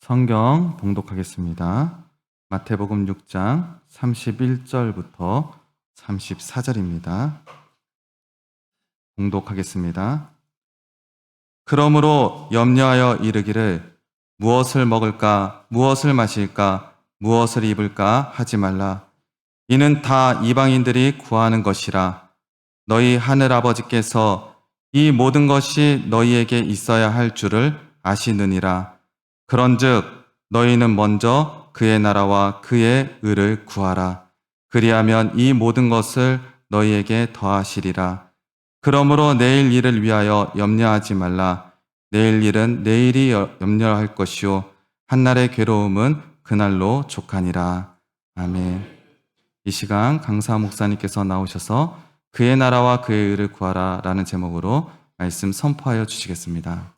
성경 봉독하겠습니다. 마태복음 6장 31절부터 34절입니다. 봉독하겠습니다. 그러므로 염려하여 이르기를 무엇을 먹을까, 무엇을 마실까, 무엇을 입을까 하지 말라. 이는 다 이방인들이 구하는 것이라. 너희 하늘 아버지께서 이 모든 것이 너희에게 있어야 할 줄을 아시느니라. 그런즉 너희는 먼저 그의 나라와 그의 의를 구하라. 그리하면 이 모든 것을 너희에게 더하시리라. 그러므로 내일 일을 위하여 염려하지 말라. 내일 일은 내일이 염려할 것이요 한날의 괴로움은 그날로 족하니라. 아멘. 이 시간 강사 목사님께서 나오셔서 그의 나라와 그의 의를 구하라 라는 제목으로 말씀 선포하여 주시겠습니다.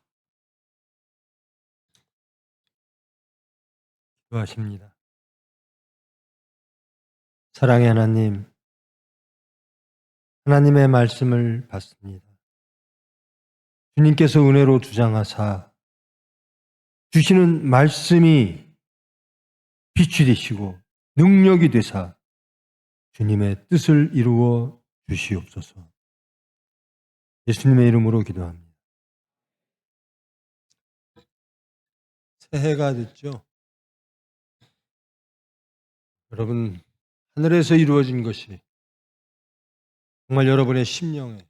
기도하십니다. 사랑의 하나님, 하나님의 말씀을 받습니다. 주님께서 은혜로 주장하사 주시는 말씀이 빛이 되시고 능력이 되사 주님의 뜻을 이루어 주시옵소서. 예수님의 이름으로 기도합니다. 새해가 됐죠? 여러분, 하늘에서 이루어진 것이 정말 여러분의 심령에,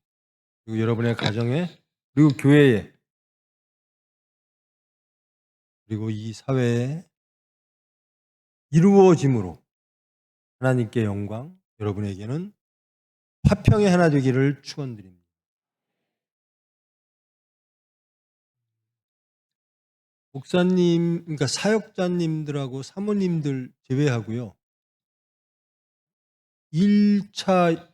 그리고 여러분의 가정에, 그리고 교회에, 그리고 이 사회에 이루어짐으로 하나님께 영광, 여러분에게는 화평의 하나 되기를 축원드립니다. 목사님, 그러니까 사역자님들하고 사모님들 제외하고요. 1차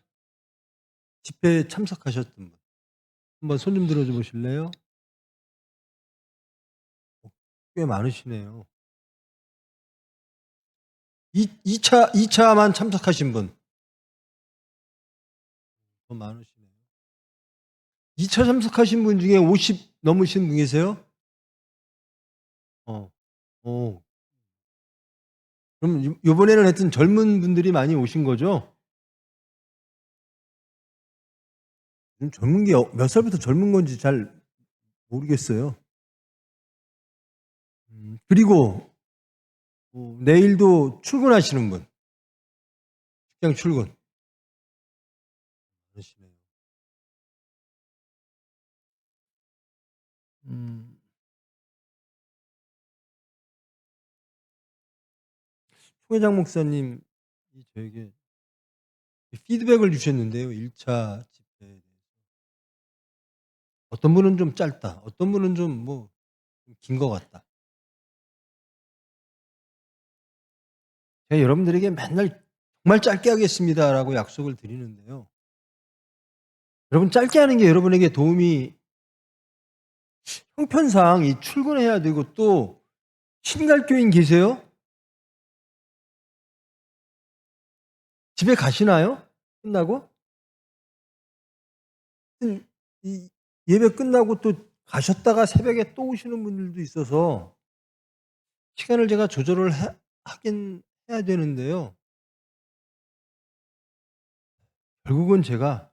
집회에 참석하셨던 분. 한번 손 좀 들어줘 보실래요? 꽤 많으시네요. 2차만 참석하신 분. 더 많으시네요. 2차 참석하신 분 중에 50 넘으신 분 계세요? 그럼 이번에는 하여튼 젊은 분들이 많이 오신 거죠? 젊은 게 몇 살부터 젊은 건지 잘 모르겠어요. 그리고 내일도 출근하시는 분, 직장 출근. 그러시네요. 총회장 목사님이 저에게 피드백을 주셨는데요. 1차 집회에 대해서. 어떤 분은 좀 짧다. 어떤 분은 좀 긴 것 같다. 제가 여러분들에게 맨날 정말 짧게 하겠습니다라고 약속을 드리는데요. 여러분 짧게 하는 게 여러분에게 도움이 형편상 이 출근해야 되고 또 신갈교인 계세요? 집에 가시나요? 끝나고? 이 예배 끝나고 또 가셨다가 새벽에 또 오시는 분들도 있어서 시간을 제가 조절을 하긴 해야 되는데요. 결국은 제가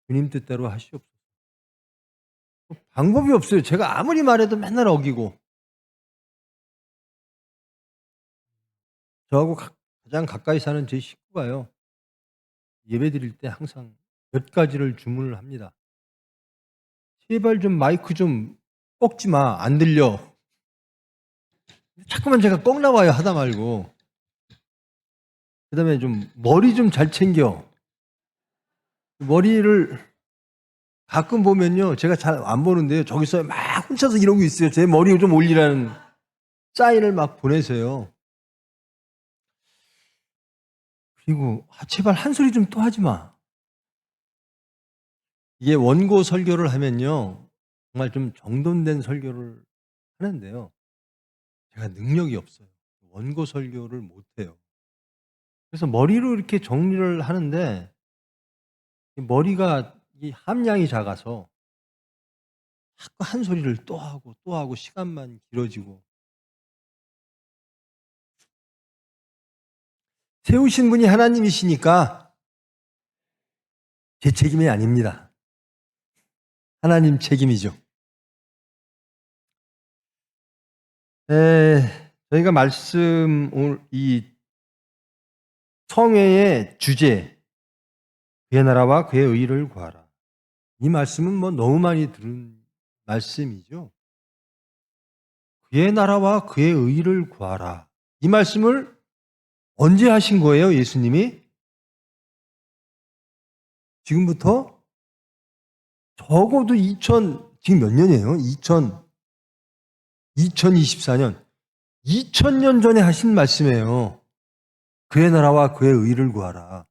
주님 뜻대로 하시옵소서. 방법이 없어요. 제가 아무리 말해도 맨날 어기고. 저하고 가장 가까이 사는 제 식구가요. 예배 드릴 때 항상 몇 가지를 주문을 합니다. 제발 좀 마이크 좀 꺾지 마. 안 들려. 자꾸만 제가 꺾 나와요. 하다 말고. 그 다음에 좀 머리 좀 잘 챙겨. 머리를 가끔 보면요. 제가 잘 안 보는데요. 저기서 막 혼자서 이러고 있어요. 제 머리 좀 올리라는 사인을 막 보내세요. 그리고 제발 한 소리 좀 또 하지 마. 이게 원고 설교를 하면요. 정말 좀 정돈된 설교를 하는데요. 제가 능력이 없어요. 원고 설교를 못 해요. 그래서 머리로 이렇게 정리를 하는데 머리가 이 함량이 작아서 자꾸 한 소리를 또 하고 시간만 길어지고 세우신 분이 하나님이시니까 제 책임이 아닙니다. 하나님 책임이죠. 저희가 오늘 이 성회의 주제, 그의 나라와 그의 의를 구하라. 이 말씀은 뭐 너무 많이 들은 말씀이죠. 그의 나라와 그의 의를 구하라. 이 말씀을 언제 하신 거예요, 예수님이? 지금부터 적어도 지금 몇 년이에요? 2024년. 2000년 전에 하신 말씀이에요. 그의 나라와 그의 의를 구하라.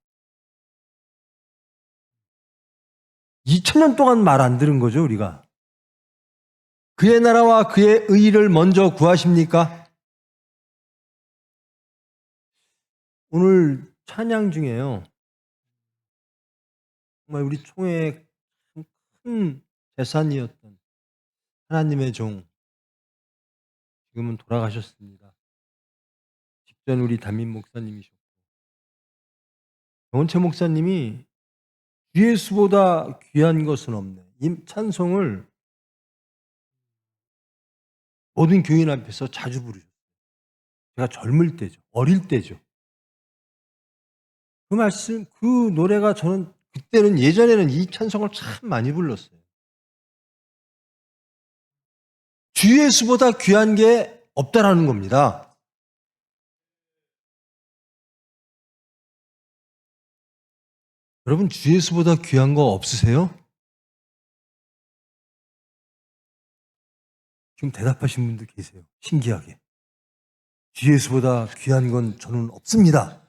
2000년 동안 말 안 들은 거죠, 우리가. 그의 나라와 그의 의를 먼저 구하십니까? 오늘 찬양 중에요. 정말 우리 총회의 큰 재산이었던 하나님의 종, 지금은 돌아가셨습니다. 직전 우리 담임 목사님이셨고, 정원채 목사님이 주 예수보다 귀한 것은 없네. 이 찬송을 모든 교인 앞에서 자주 부르셨어요. 제가 젊을 때죠. 어릴 때죠. 그 노래가 저는 예전에는 이 찬송을 참 많이 불렀어요. 주 예수보다 귀한 게 없다라는 겁니다. 여러분, 주 예수보다 귀한 거 없으세요? 지금 대답하신 분들 계세요. 신기하게. 주 예수보다 귀한 건 저는 없습니다.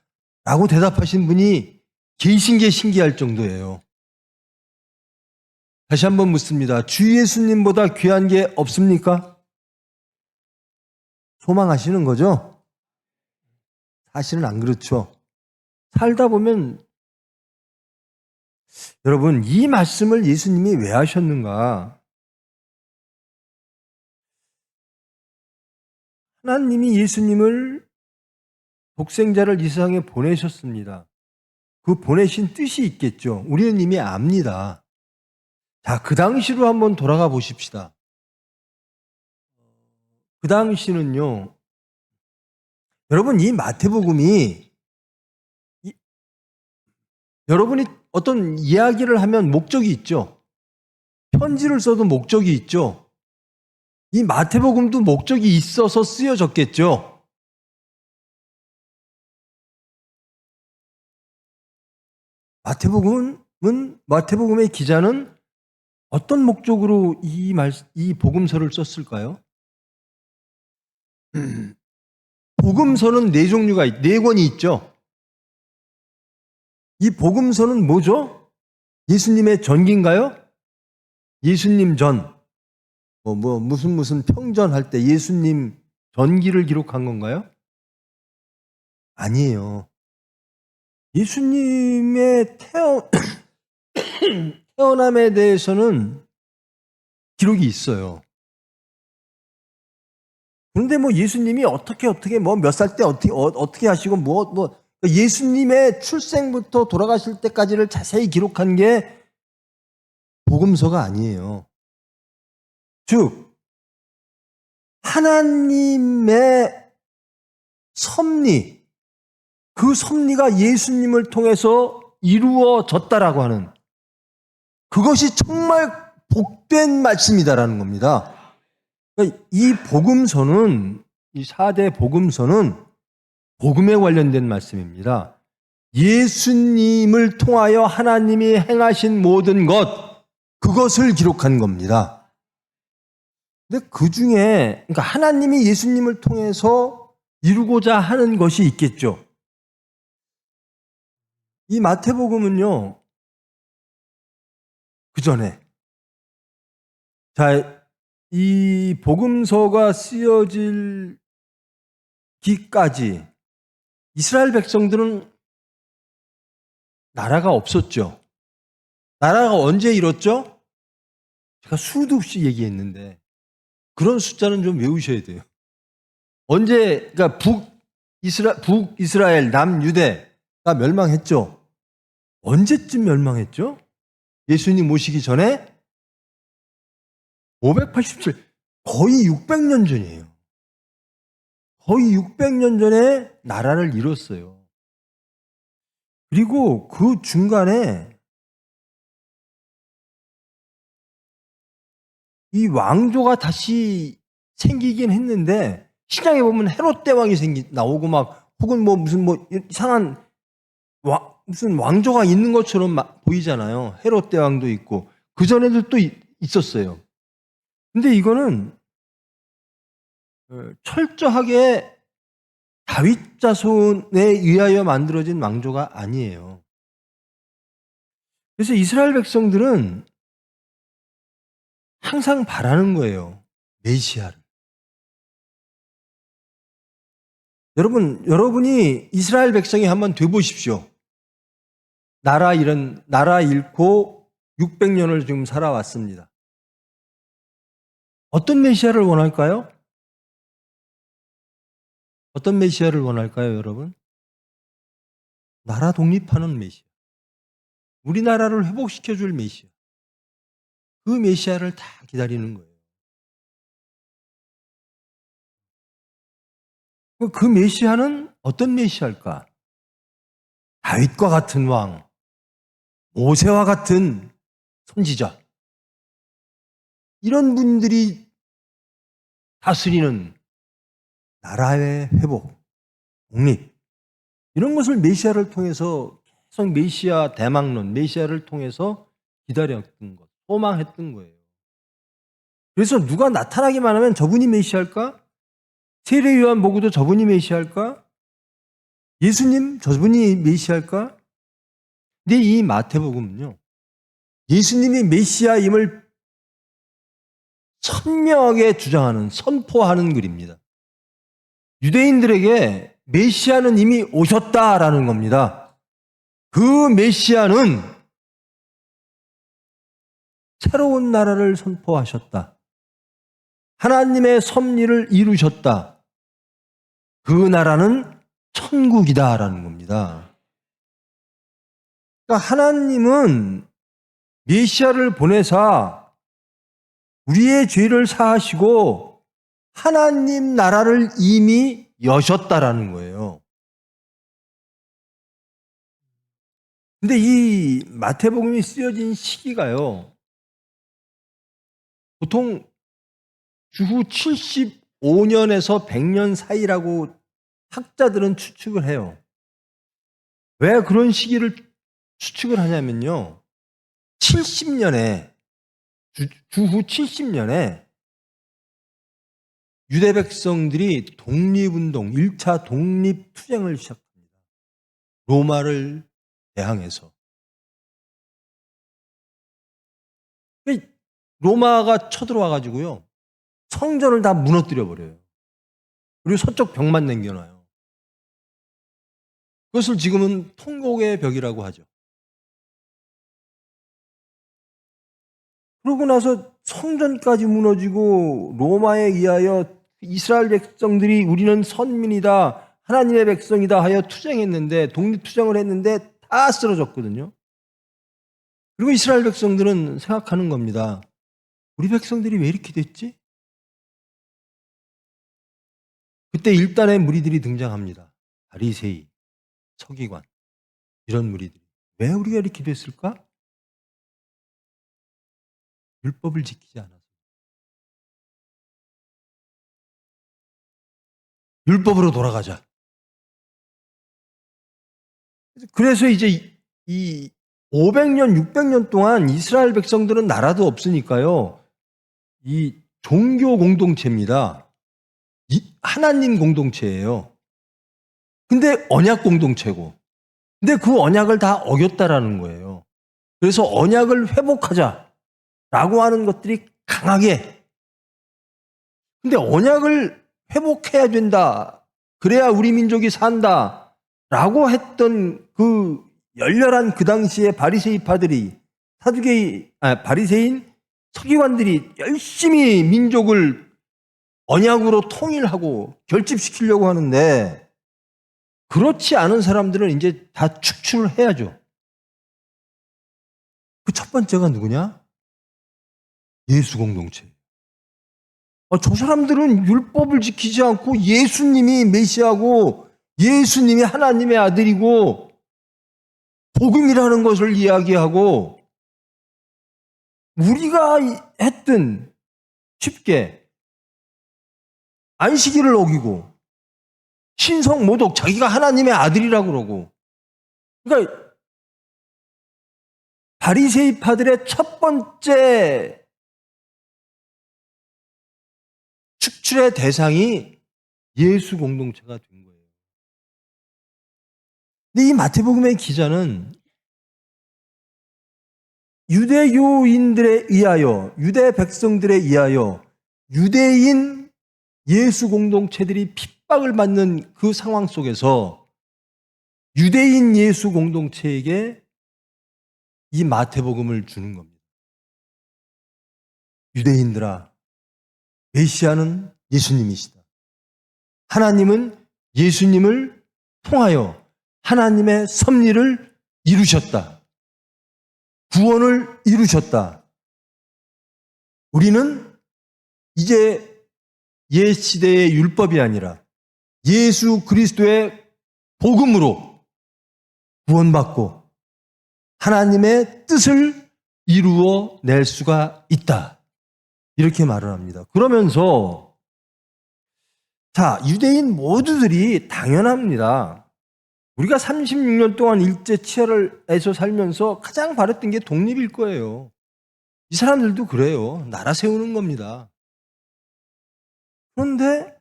라고 대답하신 분이 계신 게 신기할 정도예요. 다시 한번 묻습니다. 주 예수님보다 귀한 게 없습니까? 소망하시는 거죠? 사실은 안 그렇죠. 살다 보면 여러분, 이 말씀을 예수님이 왜 하셨는가? 하나님이 예수님을 독생자를 이 세상에 보내셨습니다. 그 보내신 뜻이 있겠죠. 우리는 이미 압니다. 자, 그 당시로 한번 돌아가 보십시다. 그 당시는요, 여러분, 이 마태복음이 여러분이 어떤 이야기를 하면 목적이 있죠. 편지를 써도 목적이 있죠. 이 마태복음도 목적이 있어서 쓰여졌겠죠. 마태복음의 기자는 어떤 목적으로 이 복음서를 썼을까요? 복음서는 네 권이 있죠. 이 복음서는 뭐죠? 예수님의 전기인가요? 예수님 전, 무슨 평전할 때 예수님 전기를 기록한 건가요? 아니에요. 예수님의 태어남에 대해서는 기록이 있어요. 그런데 예수님이 어떻게 몇 살 때 어떻게 하시고 예수님의 출생부터 돌아가실 때까지를 자세히 기록한 게 복음서가 아니에요. 즉, 하나님의 섭리, 그 섭리가 예수님을 통해서 이루어졌다라고 하는, 그것이 정말 복된 말씀이다라는 겁니다. 그러니까 이 복음서는, 이 4대 복음서는 복음에 관련된 말씀입니다. 예수님을 통하여 하나님이 행하신 모든 것, 그것을 기록한 겁니다. 근데 그 중에, 그러니까 하나님이 예수님을 통해서 이루고자 하는 것이 있겠죠. 이 마태복음은요, 그 전에, 이 복음서가 쓰여질 기까지 이스라엘 백성들은 나라가 없었죠. 나라가 언제 이뤘죠? 제가 수도 없이 얘기했는데 그런 숫자는 좀 외우셔야 돼요. 언제, 그러니까 북이스라엘, 남유대가 멸망했죠. 언제쯤 멸망했죠? 예수님 오시기 전에 587, 거의 600년 전이에요. 거의 600년 전에 나라를 이뤘어요. 그리고 그 중간에 이 왕조가 다시 생기긴 했는데, 신약에 보면 헤롯 대왕이 나오고 막, 혹은 뭐 무슨 뭐 이상한 무슨 왕조가 있는 것처럼 보이잖아요. 헤롯 대왕도 있고 그 전에도 또 있었어요. 근데 이거는 철저하게 다윗 자손에 의하여 만들어진 왕조가 아니에요. 그래서 이스라엘 백성들은 항상 바라는 거예요. 메시아를. 여러분이 이스라엘 백성이 한번 돼 보십시오. 나라 잃고 600년을 지금 살아왔습니다. 어떤 메시아를 원할까요? 어떤 메시아를 원할까요, 여러분? 나라 독립하는 메시아. 우리나라를 회복시켜줄 메시아. 그 메시아를 다 기다리는 거예요. 그 메시아는 어떤 메시아일까? 다윗과 같은 왕, 모세와 같은 선지자. 이런 분들이 다스리는 나라의 회복, 독립. 이런 것을 메시아를 통해서 계속 메시아 대망론, 메시아를 통해서 기다렸던 것, 소망했던 거예요. 그래서 누가 나타나기만 하면 저분이 메시아일까? 세례 요한 보고도 저분이 메시아일까? 예수님 저분이 메시아일까? 근데 이 마태복음은요, 예수님이 메시아임을 선명하게 주장하는, 선포하는 글입니다. 유대인들에게 메시아는 이미 오셨다라는 겁니다. 그 메시아는 새로운 나라를 선포하셨다. 하나님의 섭리를 이루셨다. 그 나라는 천국이다라는 겁니다. 그러니까 하나님은 메시아를 보내사 우리의 죄를 사하시고 하나님 나라를 이미 여셨다라는 거예요. 근데 이 마태복음이 쓰여진 시기가요, 보통 주후 75년에서 100년 사이라고 학자들은 추측을 해요. 왜 그런 시기를 추측을 하냐면요, 70년에, 주후 70년에 유대 백성들이 독립운동, 1차 독립투쟁을 시작합니다. 로마를 대항해서. 로마가 쳐들어와가지고요, 성전을 다 무너뜨려버려요. 그리고 서쪽 벽만 남겨놔요. 그것을 지금은 통곡의 벽이라고 하죠. 그러고 나서 성전까지 무너지고 로마에 의하여 이스라엘 백성들이 우리는 선민이다, 하나님의 백성이다 하여 투쟁했는데, 독립투쟁을 했는데 다 쓰러졌거든요. 그리고 이스라엘 백성들은 생각하는 겁니다. 우리 백성들이 왜 이렇게 됐지? 그때 일단의 무리들이 등장합니다. 바리새인, 서기관, 이런 무리들이. 왜 우리가 이렇게 됐을까? 율법을 지키지 않아서. 율법으로 돌아가자. 그래서 이제 이 500년, 600년 동안 이스라엘 백성들은 나라도 없으니까요, 이 종교 공동체입니다. 하나님 공동체예요. 근데 언약 공동체고. 근데 그 언약을 다 어겼다라는 거예요. 그래서 언약을 회복하자라고 하는 것들이 강하게. 근데 언약을 회복해야 된다, 그래야 우리 민족이 산다 라고 했던 그 열렬한 그 당시에 바리새인파들이, 바리새인 서기관들이 열심히 민족을 언약으로 통일하고 결집시키려고 하는데, 그렇지 않은 사람들은 이제 다 축출을 해야죠. 그 첫 번째가 누구냐? 예수 공동체. 저 사람들은 율법을 지키지 않고 예수님이 메시아고 예수님이 하나님의 아들이고 복음이라는 것을 이야기하고 우리가 했던 쉽게 안식일을 어기고 신성 모독 자기가 하나님의 아들이라고 그러고 그러니까 바리새이파들의 첫 번째 축출의 대상이 예수 공동체가 된 거예요. 근데 이 마태복음의 기자는 유대교인들에 의하여, 유대 백성들에 의하여 유대인 예수 공동체들이 핍박을 받는 그 상황 속에서 유대인 예수 공동체에게 이 마태복음을 주는 겁니다. 유대인들아, 메시아는 예수님이시다. 하나님은 예수님을 통하여 하나님의 섭리를 이루셨다. 구원을 이루셨다. 우리는 이제 옛 시대의 율법이 아니라 예수 그리스도의 복음으로 구원받고 하나님의 뜻을 이루어 낼 수가 있다. 이렇게 말을 합니다. 그러면서 자, 유대인 모두들이 당연합니다. 우리가 36년 동안 일제 치하에서 살면서 가장 바랬던 게 독립일 거예요. 이 사람들도 그래요. 나라 세우는 겁니다. 그런데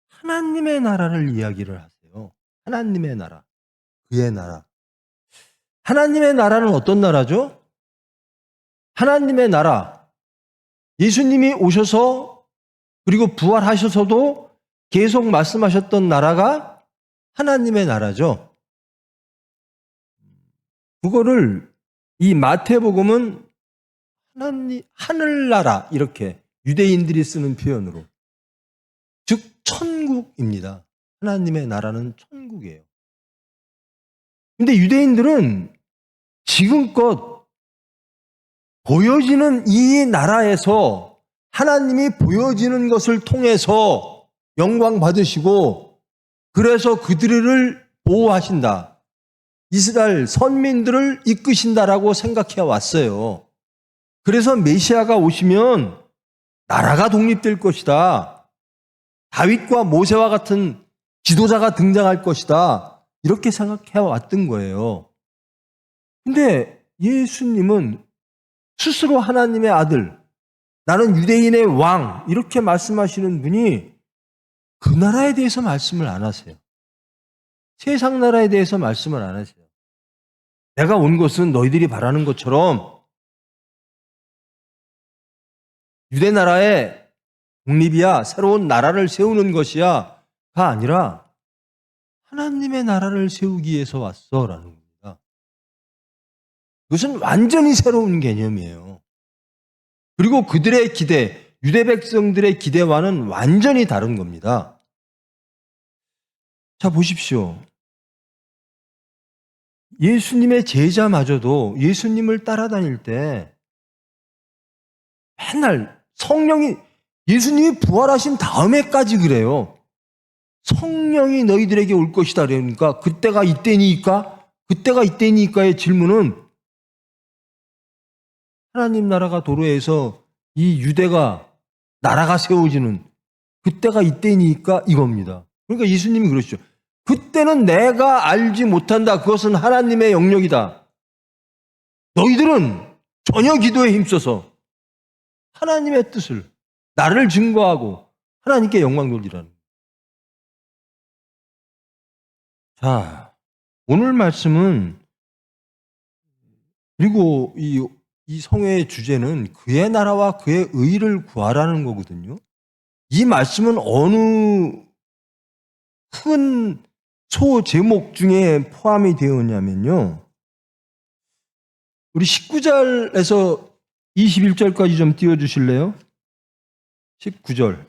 하나님의 나라를 이야기를 하세요. 하나님의 나라, 그의 나라. 하나님의 나라는 어떤 나라죠? 하나님의 나라. 예수님이 오셔서 그리고 부활하셔서도 계속 말씀하셨던 나라가 하나님의 나라죠. 그거를 이 마태복음은 하늘나라 이렇게 유대인들이 쓰는 표현으로 즉 천국입니다. 하나님의 나라는 천국이에요. 근데 유대인들은 지금껏 보여지는 이 나라에서 하나님이 보여지는 것을 통해서 영광 받으시고 그래서 그들을 보호하신다. 이스라엘 선민들을 이끄신다라고 생각해 왔어요. 그래서 메시아가 오시면 나라가 독립될 것이다. 다윗과 모세와 같은 지도자가 등장할 것이다. 이렇게 생각해 왔던 거예요. 근데 예수님은 스스로 하나님의 아들, 나는 유대인의 왕 이렇게 말씀하시는 분이 그 나라에 대해서 말씀을 안 하세요. 세상 나라에 대해서 말씀을 안 하세요. 내가 온 것은 너희들이 바라는 것처럼 유대 나라의 독립이야, 새로운 나라를 세우는 것이야가 아니라 하나님의 나라를 세우기 위해서 왔어라는 겁니다. 그것은 완전히 새로운 개념이에요. 그리고 그들의 기대, 유대 백성들의 기대와는 완전히 다른 겁니다. 자, 보십시오. 예수님의 제자마저도 예수님을 따라다닐 때 맨날 성령이 예수님이 부활하신 다음에까지 그래요. 성령이 너희들에게 올 것이다 그러니까 그때가 이때니까? 그때가 이때니까의 질문은 하나님 나라가 도래해서 이 유대가 나라가 세워지는 그때가 이때니까 이겁니다. 그러니까 예수님이 그러시죠. 그때는 내가 알지 못한다. 그것은 하나님의 영역이다. 너희들은 전혀 기도에 힘써서 하나님의 뜻을 나를 증거하고 하나님께 영광 돌리라는. 자, 오늘 말씀은 그리고 이 성회의 주제는 그의 나라와 그의 의를 구하라는 거거든요. 이 말씀은 어느 큰 소제목 중에 포함이 되었냐면요. 우리 19절에서 21절까지 좀 띄워주실래요? 19절,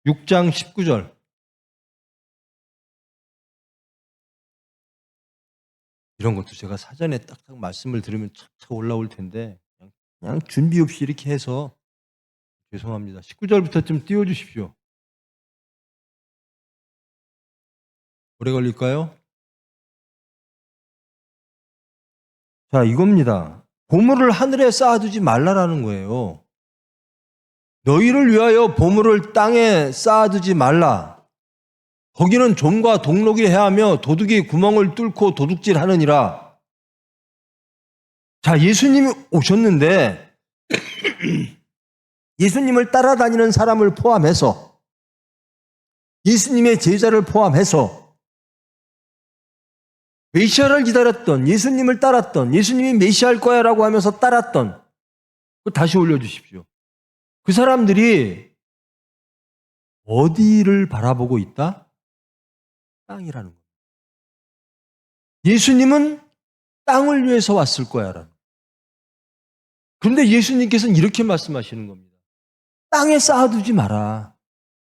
6장 19절. 이런 것도 제가 사전에 딱딱 말씀을 들으면 착착 올라올 텐데 그냥 준비 없이 이렇게 해서 죄송합니다. 19절부터 좀 띄워주십시오. 오래 걸릴까요? 자, 이겁니다. 보물을 하늘에 쌓아두지 말라라는 거예요. 너희를 위하여 보물을 땅에 쌓아두지 말라. 거기는 좀과 동록이 해하며 도둑이 구멍을 뚫고 도둑질하느니라. 자, 예수님이 오셨는데 예수님을 따라다니는 사람을 포함해서 예수님의 제자를 포함해서 메시아를 기다렸던, 예수님을 따랐던, 예수님이 메시아일 거야 라고 하면서 따랐던, 그거 다시 올려주십시오. 그 사람들이 어디를 바라보고 있다? 땅이라는 거예요. 예수님은 땅을 위해서 왔을 거야 라는. 그런데 예수님께서는 이렇게 말씀하시는 겁니다. 땅에 쌓아두지 마라.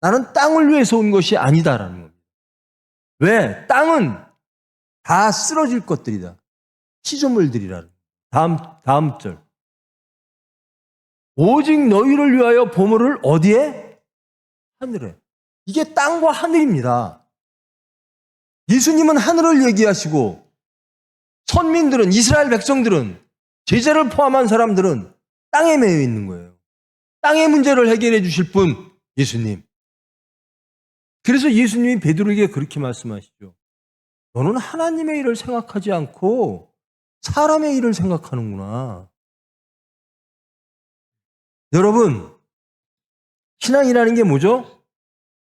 나는 땅을 위해서 온 것이 아니다라는 겁니다. 왜? 땅은 다 쓰러질 것들이다. 피조물들이라는. 다음 절. 오직 너희를 위하여 보물을 어디에? 하늘에. 이게 땅과 하늘입니다. 예수님은 하늘을 얘기하시고 선민들은, 이스라엘 백성들은, 제자를 포함한 사람들은 땅에 매여 있는 거예요. 땅의 문제를 해결해 주실 분, 예수님. 그래서 예수님이 베드로에게 그렇게 말씀하시죠. 너는 하나님의 일을 생각하지 않고 사람의 일을 생각하는구나. 여러분, 신앙이라는 게 뭐죠?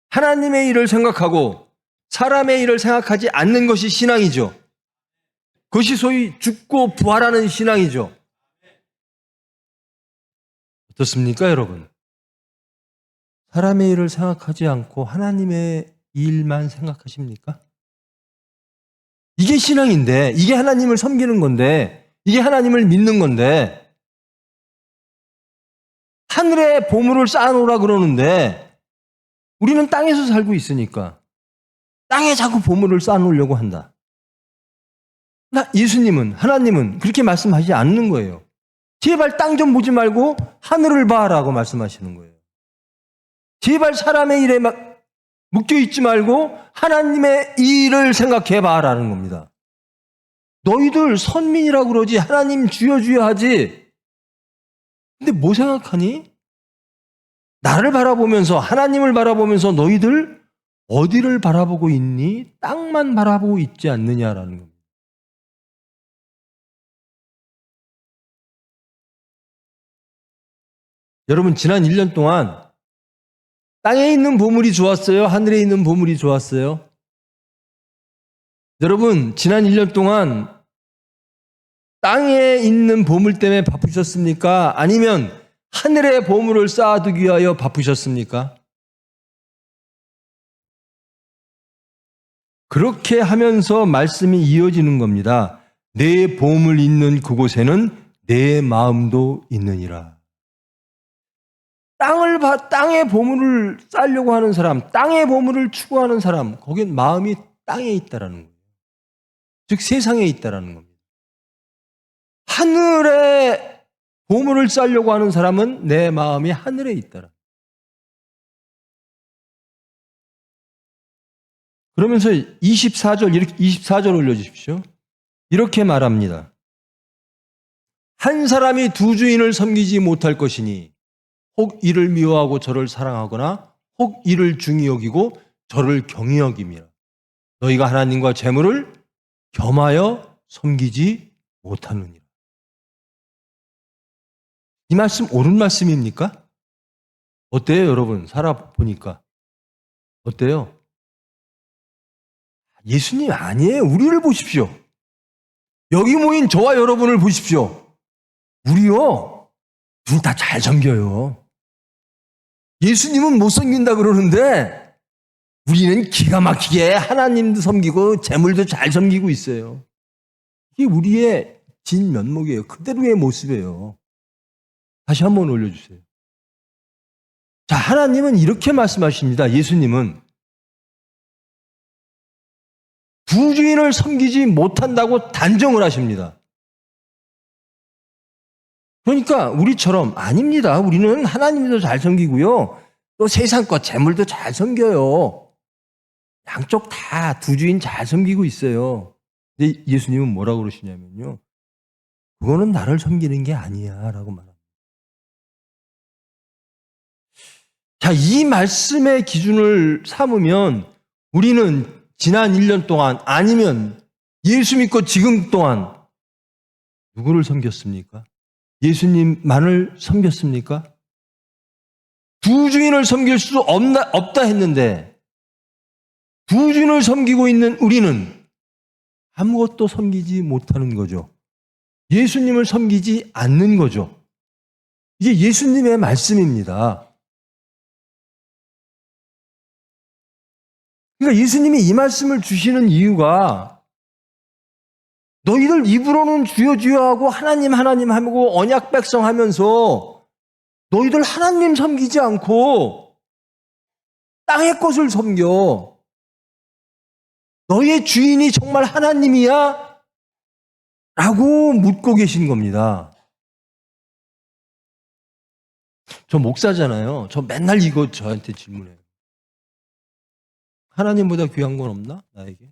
하나님의 일을 생각하고 사람의 일을 생각하지 않는 것이 신앙이죠. 그것이 소위 죽고 부활하는 신앙이죠. 어떻습니까, 여러분? 사람의 일을 생각하지 않고 하나님의 일만 생각하십니까? 이게 신앙인데, 이게 하나님을 섬기는 건데, 이게 하나님을 믿는 건데, 하늘에 보물을 쌓아놓으라 그러는데, 우리는 땅에서 살고 있으니까, 땅에 자꾸 보물을 쌓아놓으려고 한다. 예수님은, 하나님은 그렇게 말씀하지 않는 거예요. 제발 땅 좀 보지 말고 하늘을 봐라고 말씀하시는 거예요. 제발 사람의 일에 묶여있지 말고 하나님의 일을 생각해봐라는 겁니다. 너희들 선민이라고 그러지 하나님 주여 주여 하지. 근데 뭐 생각하니? 나를 바라보면서, 하나님을 바라보면서 너희들 어디를 바라보고 있니? 땅만 바라보고 있지 않느냐라는 겁니다. 여러분, 지난 1년 동안 땅에 있는 보물이 좋았어요? 하늘에 있는 보물이 좋았어요? 여러분, 지난 1년 동안 땅에 있는 보물 때문에 바쁘셨습니까? 아니면 하늘의 보물을 쌓아두기 위하여 바쁘셨습니까? 그렇게 하면서 말씀이 이어지는 겁니다. 내 보물 있는 그곳에는 내 마음도 있느니라. 땅의 보물을 쌓으려고 하는 사람, 땅의 보물을 추구하는 사람, 거긴 마음이 땅에 있다라는 거예요. 즉 세상에 있다라는 겁니다. 하늘에 보물을 쌓으려고 하는 사람은 내 마음이 하늘에 있다라. 그러면서 24절 올려주십시오. 이렇게 말합니다. 한 사람이 두 주인을 섬기지 못할 것이니 혹 이를 미워하고 저를 사랑하거나 혹 이를 중히 여기고 저를 경히 여김이라. 너희가 하나님과 재물을 겸하여 섬기지 못하느니라. 이 말씀 옳은 말씀입니까? 어때요, 여러분? 살아보니까 어때요? 예수님 아니에요. 우리를 보십시오. 여기 모인 저와 여러분을 보십시오. 우리요, 둘 다 잘 섬겨요. 예수님은 못 섬긴다 그러는데 우리는 기가 막히게 하나님도 섬기고 재물도 잘 섬기고 있어요. 이게 우리의 진 면목이에요. 그대로의 모습이에요. 다시 한번 올려주세요. 자, 하나님은 이렇게 말씀하십니다. 예수님은 두 주인을 섬기지 못한다고 단정을 하십니다. 그러니까 우리처럼 아닙니다. 우리는 하나님도 잘 섬기고요. 또 세상 것 재물도 잘 섬겨요. 양쪽 다 두 주인 잘 섬기고 있어요. 근데 예수님은 뭐라고 그러시냐면요. 그거는 나를 섬기는 게 아니야 라고 말합니다. 자, 이 말씀의 기준을 삼으면 우리는 지난 1년 동안 아니면 예수 믿고 지금 동안 누구를 섬겼습니까? 예수님만을 섬겼습니까? 두 주인을 섬길 수 없다 했는데 두 주인을 섬기고 있는 우리는 아무것도 섬기지 못하는 거죠. 예수님을 섬기지 않는 거죠. 이게 예수님의 말씀입니다. 그러니까 예수님이 이 말씀을 주시는 이유가 너희들 입으로는 주여 주여 하고 하나님 하나님 하고 언약 백성 하면서 너희들 하나님 섬기지 않고 땅의 것을 섬겨. 너희의 주인이 정말 하나님이야? 라고 묻고 계신 겁니다. 저 목사잖아요. 저 맨날 이거 저한테 질문해요. 하나님보다 귀한 건 없나? 나에게?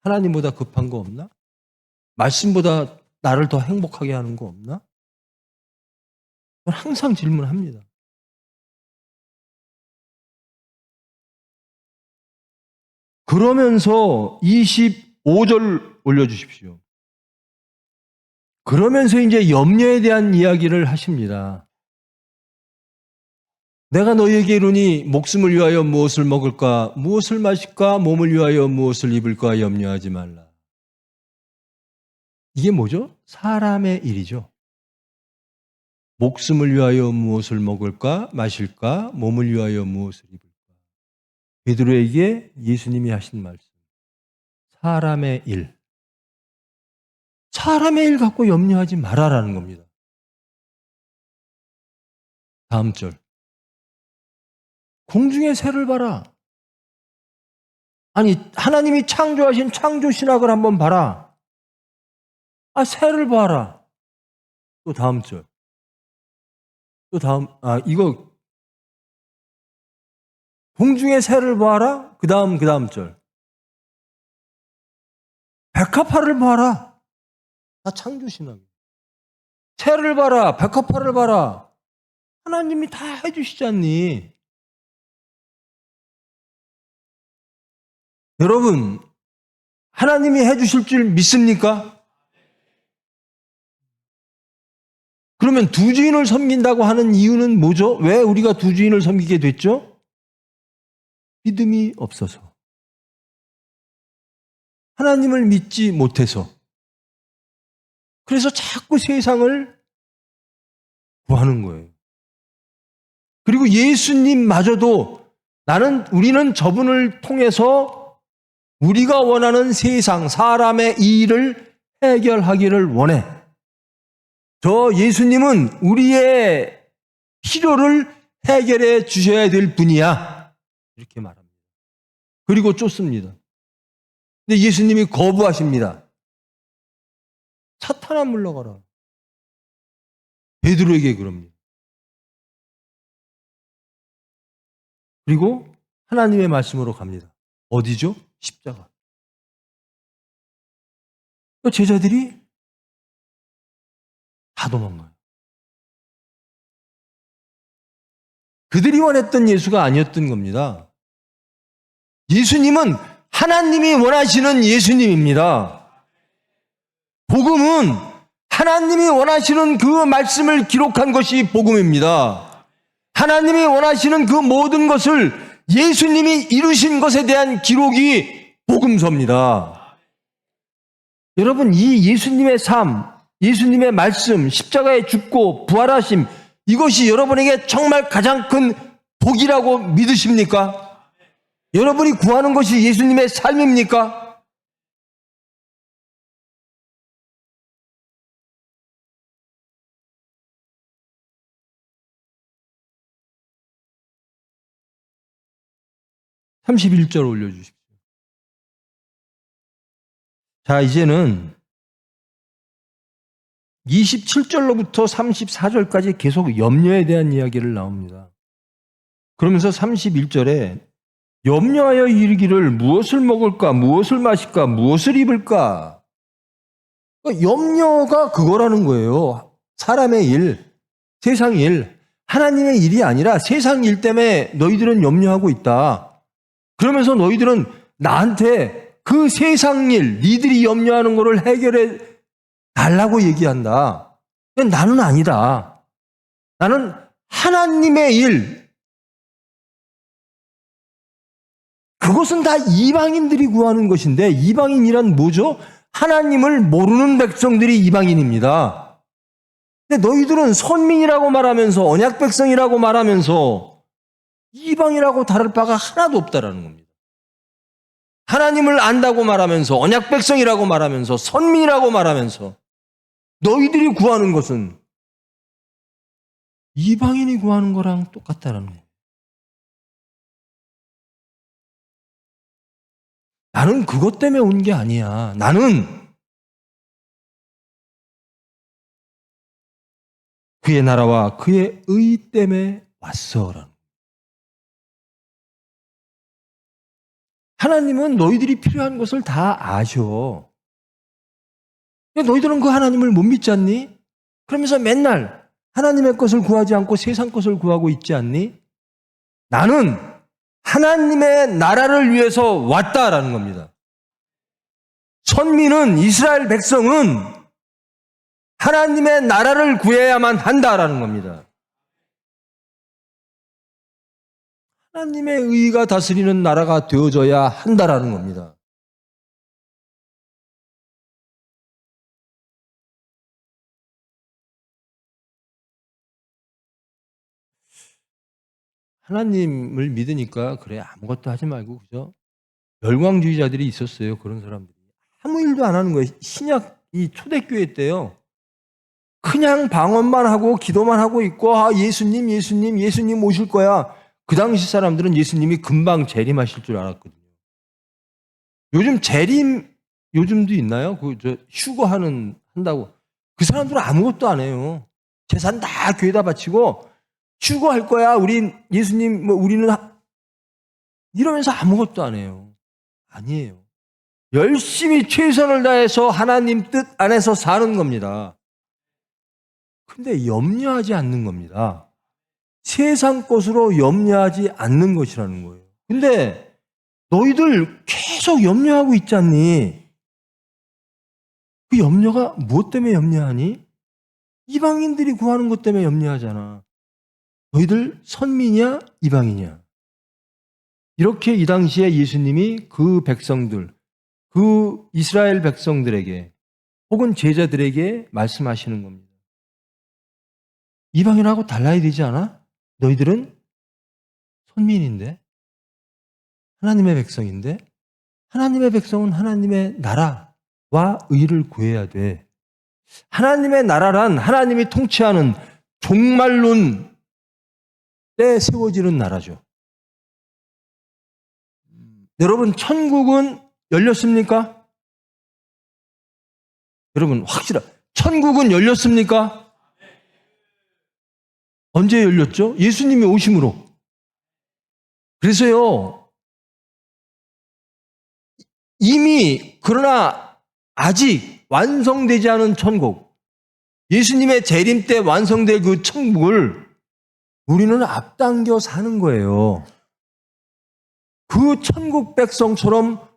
하나님보다 급한 거 없나? 말씀보다 나를 더 행복하게 하는 거 없나? 저는 항상 질문합니다. 그러면서 25절 올려주십시오. 그러면서 이제 염려에 대한 이야기를 하십니다. 내가 너희에게 이르니 목숨을 위하여 무엇을 먹을까, 무엇을 마실까, 몸을 위하여 무엇을 입을까 염려하지 말라. 이게 뭐죠? 사람의 일이죠. 목숨을 위하여 무엇을 먹을까, 마실까, 몸을 위하여 무엇을 입을까. 베드로에게 예수님이 하신 말씀. 사람의 일. 사람의 일 갖고 염려하지 말아라는 겁니다. 다음 절. 공중의 새를 봐라. 아니, 하나님이 창조하신 창조 신학을 한번 봐라. 아, 새를 봐라. 또 다음 절. 또 다음, 이거. 공중의 새를 봐라. 그 다음 절. 백합화를 봐라. 다 창조 신학. 새를 봐라. 백합화를 봐라. 하나님이 다 해주시지 않니? 여러분, 하나님이 해주실 줄 믿습니까? 그러면 두 주인을 섬긴다고 하는 이유는 뭐죠? 왜 우리가 두 주인을 섬기게 됐죠? 믿음이 없어서. 하나님을 믿지 못해서. 그래서 자꾸 세상을 구하는 거예요. 그리고 예수님마저도 우리는 저분을 통해서 우리가 원하는 세상, 사람의 이 일을 해결하기를 원해. 저 예수님은 우리의 필요를 해결해 주셔야 될 분이야. 이렇게 말합니다. 그리고 쫓습니다. 근데 예수님이 거부하십니다. 사탄아 물러가라. 베드로에게 그럽니다. 그리고 하나님의 말씀으로 갑니다. 어디죠? 십자가. 제자들이 다 도망가요. 그들이 원했던 예수가 아니었던 겁니다. 예수님은 하나님이 원하시는 예수님입니다. 복음은 하나님이 원하시는 그 말씀을 기록한 것이 복음입니다. 하나님이 원하시는 그 모든 것을 예수님이 이루신 것에 대한 기록이 복음서입니다. 여러분, 이 예수님의 삶, 예수님의 말씀, 십자가에 죽고 부활하심, 이것이 여러분에게 정말 가장 큰 복이라고 믿으십니까? 여러분이 구하는 것이 예수님의 삶입니까? (31절) 올려주십시오. 자, 이제는 27절로부터 34절까지 계속 염려에 대한 이야기를 나옵니다. 그러면서 31절에 염려하여 이르기를 무엇을 먹을까, 무엇을 마실까, 무엇을 입을까. 그러니까 염려가 그거라는 거예요. 사람의 일, 세상 일, 하나님의 일이 아니라 세상 일 때문에 너희들은 염려하고 있다. 그러면서 너희들은 나한테 그 세상 일, 니들이 염려하는 거를 해결해 달라고 얘기한다. 나는 아니다. 나는 하나님의 일, 그것은 다 이방인들이 구하는 것인데, 이방인이란 뭐죠? 하나님을 모르는 백성들이 이방인입니다. 근데 너희들은 선민이라고 말하면서, 언약 백성이라고 말하면서 이방이라고 다를 바가 하나도 없다라는 겁니다. 하나님을 안다고 말하면서, 언약 백성이라고 말하면서, 선민이라고 말하면서 너희들이 구하는 것은 이방인이 구하는 거랑 똑같다라는 거예요. 나는 그것 때문에 온 게 아니야. 나는 그의 나라와 그의 의 때문에 왔어. 하나님은 너희들이 필요한 것을 다 아셔. 너희들은 그 하나님을 못 믿지 않니? 그러면서 맨날 하나님의 것을 구하지 않고 세상 것을 구하고 있지 않니? 나는 하나님의 나라를 위해서 왔다라는 겁니다. 선민은, 이스라엘 백성은 하나님의 나라를 구해야만 한다라는 겁니다. 하나님의 의가 다스리는 나라가 되어져야 한다라는 겁니다. 하나님을 믿으니까 그래 아무것도 하지 말고 그죠? 열광주의자들이 있었어요. 그런 사람들이. 아무 일도 안 하는 거예요. 신약 이 초대교회 때요. 그냥 방언만 하고 기도만 하고 있고 예수님 예수님 오실 거야. 그 당시 사람들은 예수님이 금방 재림하실 줄 알았거든요. 요즘 재림 요즘도 있나요? 한다고. 그 사람들은 아무것도 안 해요. 재산 다 교회에다 바치고 휴거할 거야. 예수님 우리는 이러면서 아무것도 안 해요. 아니에요. 열심히 최선을 다해서 하나님 뜻 안에서 사는 겁니다. 근데 염려하지 않는 겁니다. 세상 것으로 염려하지 않는 것이라는 거예요. 근데 너희들 계속 염려하고 있지 않니? 그 염려가 무엇 때문에 염려하니? 이방인들이 구하는 것 때문에 염려하잖아. 너희들 선민이야? 이방이냐? 이렇게 이 당시에 예수님이 그 백성들, 그 이스라엘 백성들에게 혹은 제자들에게 말씀하시는 겁니다. 이방인하고 달라야 되지 않아? 너희들은 선민인데? 하나님의 백성인데? 하나님의 백성은 하나님의 나라와 의를 구해야 돼. 하나님의 나라란 하나님이 통치하는 종말론 때 세워지는 나라죠. 여러분, 천국은 열렸습니까? 여러분, 천국은 열렸습니까? 언제 열렸죠? 예수님이 오심으로. 그래서요, 그러나 아직 완성되지 않은 천국, 예수님의 재림 때 완성될 그 천국을 우리는 앞당겨 사는 거예요. 그 천국 백성처럼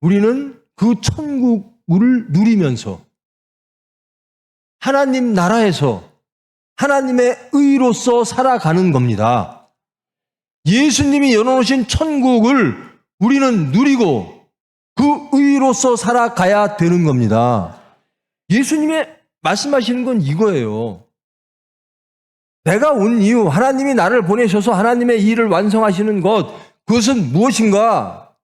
우리는 그 천국을 누리면서 하나님 나라에서 하나님의 의로서 살아가는 겁니다. 예수님이 열어놓으신 천국을 우리는 누리고 그 의로서 살아가야 되는 겁니다. 예수님이 말씀하시는 건 이거예요. 내가 온 이유, 하나님이 나를 보내셔서 하나님의 일을 완성하시는 것, 그것은 무엇인가?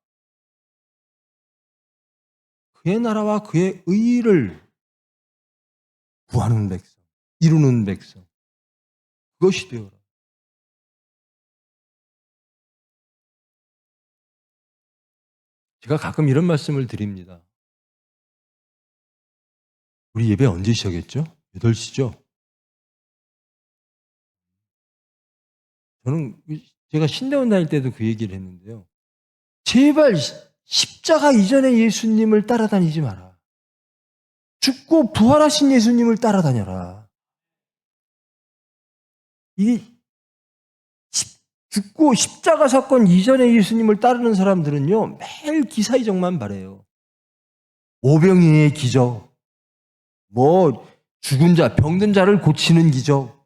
그의 나라와 그의 의를 구하는 백성, 이루는 백성. 그것이 되어라. 제가 가끔 이런 말씀을 드립니다. 우리 예배 언제 시작했죠? 8시죠? 저는 제가 신대원 다닐 때도 그 얘기를 했는데요. 제발 십자가 이전의 예수님을 따라다니지 마라. 죽고 부활하신 예수님을 따라다녀라. 이 죽고 십자가 사건 이전의 예수님을 따르는 사람들은요, 매일 기사이적만 바래요. 오병이의 기적, 죽은 자, 병든 자를 고치는 기적.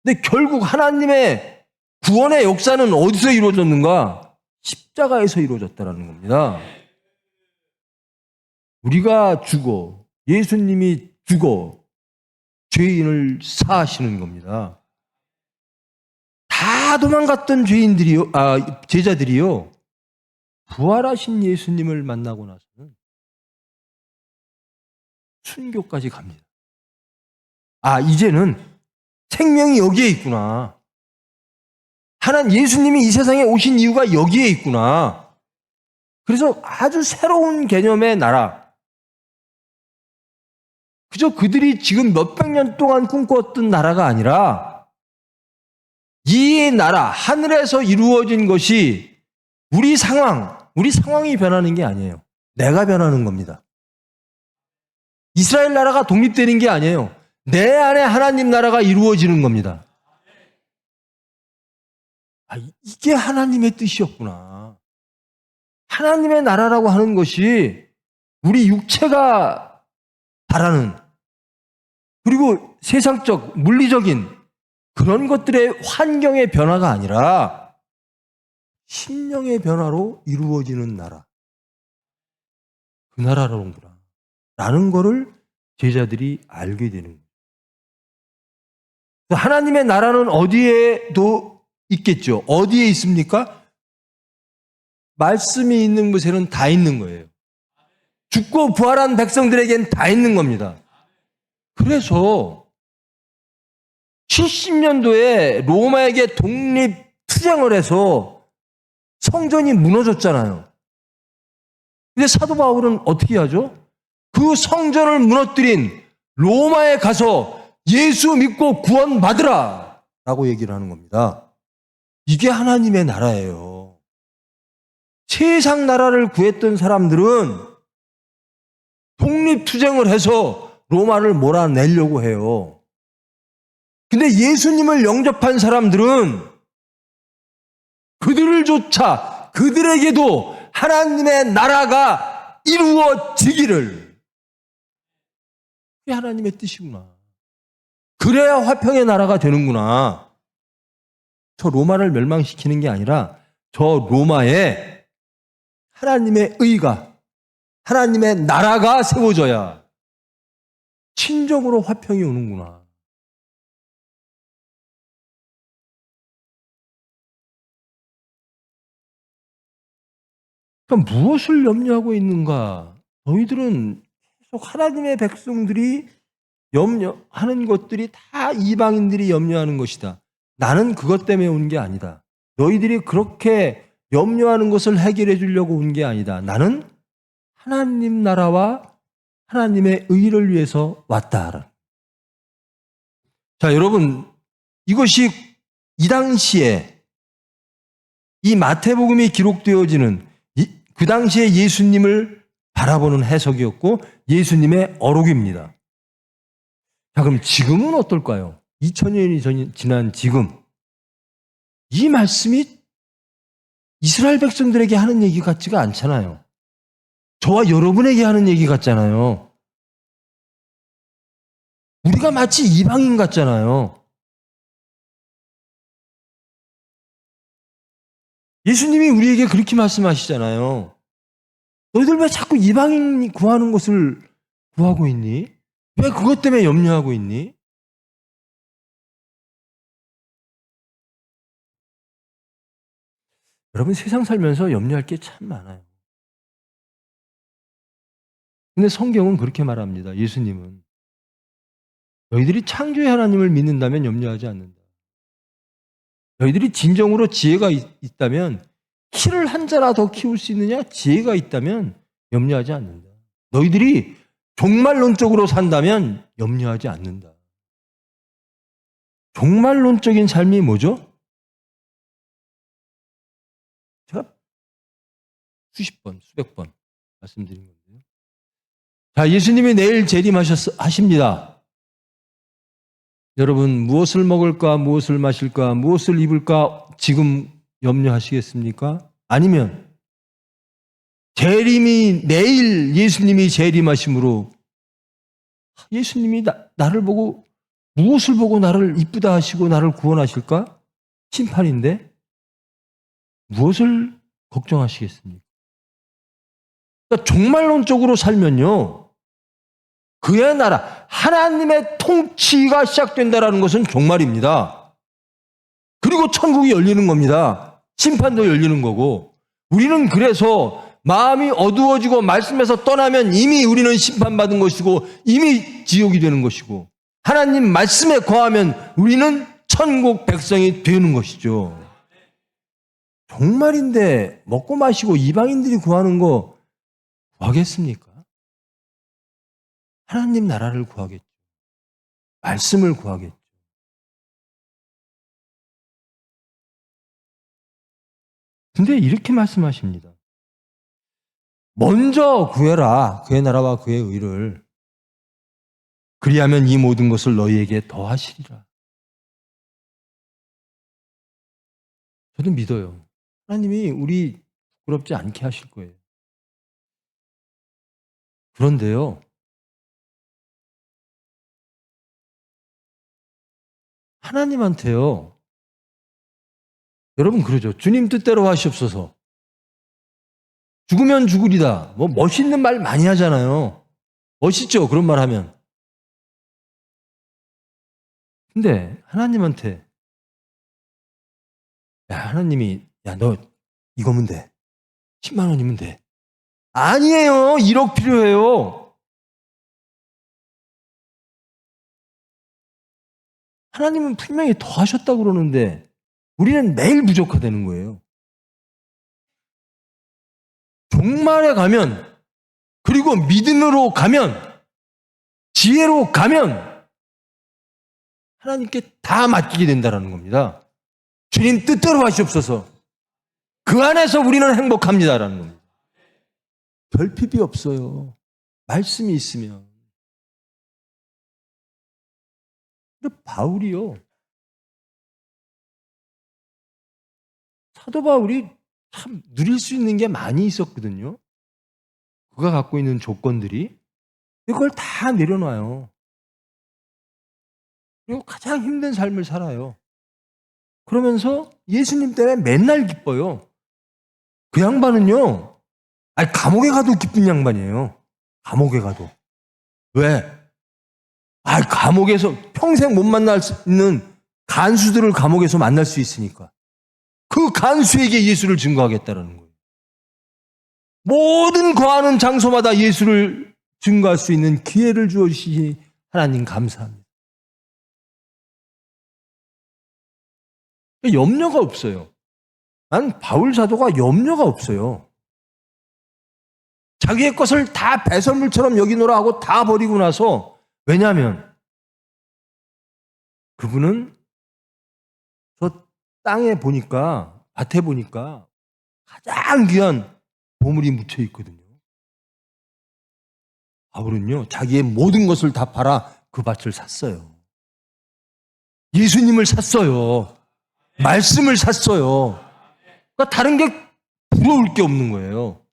근데 결국 하나님의 구원의 역사는 어디서 이루어졌는가? 십자가에서 이루어졌다는 겁니다. 우리가 죽어, 예수님이 죽어 죄인을 사하시는 겁니다. 다 도망갔던 제자들이요, 부활하신 예수님을 만나고 나서는 순교까지 갑니다. 이제는 생명이 여기에 있구나. 예수님이 이 세상에 오신 이유가 여기에 있구나. 그래서 아주 새로운 개념의 나라. 그저 그들이 지금 몇백 년 동안 꿈꿨던 나라가 아니라 이 나라, 하늘에서 이루어진 것이 우리 상황이 변하는 게 아니에요. 내가 변하는 겁니다. 이스라엘 나라가 독립되는 게 아니에요. 내 안에 하나님 나라가 이루어지는 겁니다. 이게 하나님의 뜻이었구나. 하나님의 나라라고 하는 것이 우리 육체가 바라는, 그리고 세상적, 물리적인 그런 것들의 환경의 변화가 아니라 심령의 변화로 이루어지는 나라. 그 나라로구나. 라는 거를 제자들이 알게 되는 거예요. 하나님의 나라는 어디에도 있겠죠. 어디에 있습니까? 말씀이 있는 곳에는 다 있는 거예요. 죽고 부활한 백성들에겐 다 있는 겁니다. 그래서 70년도에 로마에게 독립투쟁을 해서 성전이 무너졌잖아요. 근데 사도 바울은 어떻게 하죠? 그 성전을 무너뜨린 로마에 가서 예수 믿고 구원받으라 라고 얘기를 하는 겁니다. 이게 하나님의 나라예요. 세상 나라를 구했던 사람들은 독립투쟁을 해서 로마를 몰아내려고 해요. 근데 예수님을 영접한 사람들은 그들에게도 하나님의 나라가 이루어지기를. 그게 하나님의 뜻이구나. 그래야 화평의 나라가 되는구나. 저 로마를 멸망시키는 게 아니라 저 로마에 하나님의 의가, 하나님의 나라가 세워져야 친정으로 화평이 오는구나. 그러니까 무엇을 염려하고 있는가? 너희들은 계속 하나님의 백성들이 염려하는 것들이 다 이방인들이 염려하는 것이다. 나는 그것 때문에 온 게 아니다. 너희들이 그렇게 염려하는 것을 해결해 주려고 온 게 아니다. 나는 하나님 나라와 하나님의 의를 위해서 왔다. 자, 여러분, 이것이 이 당시에 이 마태복음이 기록되어지는 그 당시에 예수님을 바라보는 해석이었고 예수님의 어록입니다. 자, 그럼 지금은 어떨까요? 2000년이 지난 지금 이 말씀이 이스라엘 백성들에게 하는 얘기 같지가 않잖아요. 저와 여러분에게 하는 얘기 같잖아요. 우리가 마치 이방인 같잖아요. 예수님이 우리에게 그렇게 말씀하시잖아요. 너희들 왜 자꾸 이방인이 구하는 것을 구하고 있니? 왜 그것 때문에 염려하고 있니? 여러분, 세상 살면서 염려할 게 참 많아요. 근데 성경은 그렇게 말합니다. 예수님은 너희들이 창조의 하나님을 믿는다면 염려하지 않는다. 너희들이 진정으로 지혜가 있다면 키를 한 자라 더 키울 수 있느냐? 지혜가 있다면 염려하지 않는다. 너희들이 종말론적으로 산다면 염려하지 않는다. 종말론적인 삶이 뭐죠? 제가 수십 번, 수백 번 말씀드린 건데요. 자, 예수님이 내일 재림하십니다. 여러분, 무엇을 먹을까, 무엇을 마실까, 무엇을 입을까 지금 염려하시겠습니까? 아니면 내일 예수님이 재림하심으로 예수님이 나를 보고 무엇을 보고 나를 이쁘다 하시고 나를 구원하실까? 심판인데 무엇을 걱정하시겠습니까? 그러니까 종말론적으로 살면요, 그의 나라, 하나님의 통치가 시작된다라는 것은 종말입니다. 그리고 천국이 열리는 겁니다. 심판도 열리는 거고. 우리는 그래서 마음이 어두워지고 말씀에서 떠나면 이미 우리는 심판받은 것이고 이미 지옥이 되는 것이고, 하나님 말씀에 거하면 우리는 천국 백성이 되는 것이죠. 종말인데 먹고 마시고 이방인들이 구하는 거 구하겠습니까? 하나님 나라를 구하겠죠. 말씀을 구하겠죠. 근데 이렇게 말씀하십니다. 먼저 구해라. 그의 나라와 그의 의를. 그리하면 이 모든 것을 너희에게 더하시리라. 저도 믿어요. 하나님이 우리 부끄럽지 않게 하실 거예요. 그런데요, 하나님한테요, 여러분 그러죠. 주님 뜻대로 하시옵소서. 죽으면 죽으리다. 뭐 멋있는 말 많이 하잖아요. 멋있죠, 그런 말 하면. 근데 하나님한테, 야, 하나님이, 야, 너 이거면 돼. 10만 원이면 돼. 아니에요. 1억 필요해요. 하나님은 분명히 더 하셨다고 그러는데 우리는 매일 부족하다는 거예요. 종말에 가면, 그리고 믿음으로 가면, 지혜로 가면 하나님께 다 맡기게 된다는 겁니다. 주님 뜻대로 하시옵소서. 그 안에서 우리는 행복합니다라는 겁니다. 별핍이 없어요. 말씀이 있으면. 근데 바울이요, 사도 바울이 참 누릴 수 있는 게 많이 있었거든요. 그가 갖고 있는 조건들이. 그걸 다 내려놔요. 그리고 가장 힘든 삶을 살아요. 그러면서 예수님 때문에 맨날 기뻐요. 그 양반은요, 아니, 감옥에 가도 기쁜 양반이에요. 감옥에 가도. 왜? 아, 감옥에서 평생 못 만날 수 있는 간수들을 감옥에서 만날 수 있으니까. 그 간수에게 예수를 증거하겠다는 거예요. 모든 거하는 장소마다 예수를 증거할 수 있는 기회를 주시니 하나님 감사합니다. 염려가 없어요. 난 바울 사도가 염려가 없어요. 자기의 것을 다 배설물처럼 여기노라 하고 다 버리고 나서, 왜냐하면 그분은 저 땅에 보니까, 밭에 보니까 가장 귀한 보물이 묻혀 있거든요. 바울은요, 자기의 모든 것을 다 팔아 그 밭을 샀어요. 예수님을 샀어요. 말씀을 샀어요. 그러니까 다른 게 부러울 게 없는 거예요.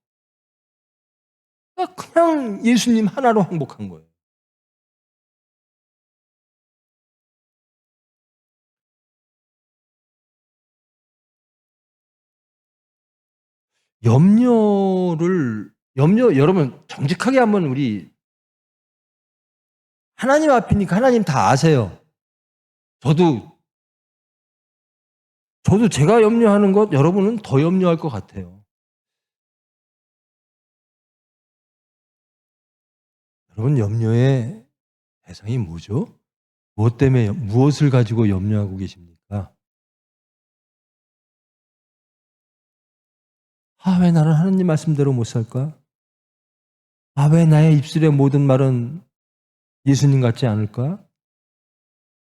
그러니까 그냥 예수님 하나로 행복한 거예요. 여러분 정직하게 한번 우리, 하나님 앞이니까 하나님 다 아세요. 저도 제가 염려하는 것 여러분은 더 염려할 것 같아요. 여러분 염려의 대상이 뭐죠? 무엇 때문에, 무엇을 가지고 염려하고 계십니까? 왜 나는 하나님 말씀대로 못 살까? 아, 왜 나의 입술의 모든 말은 예수님 같지 않을까?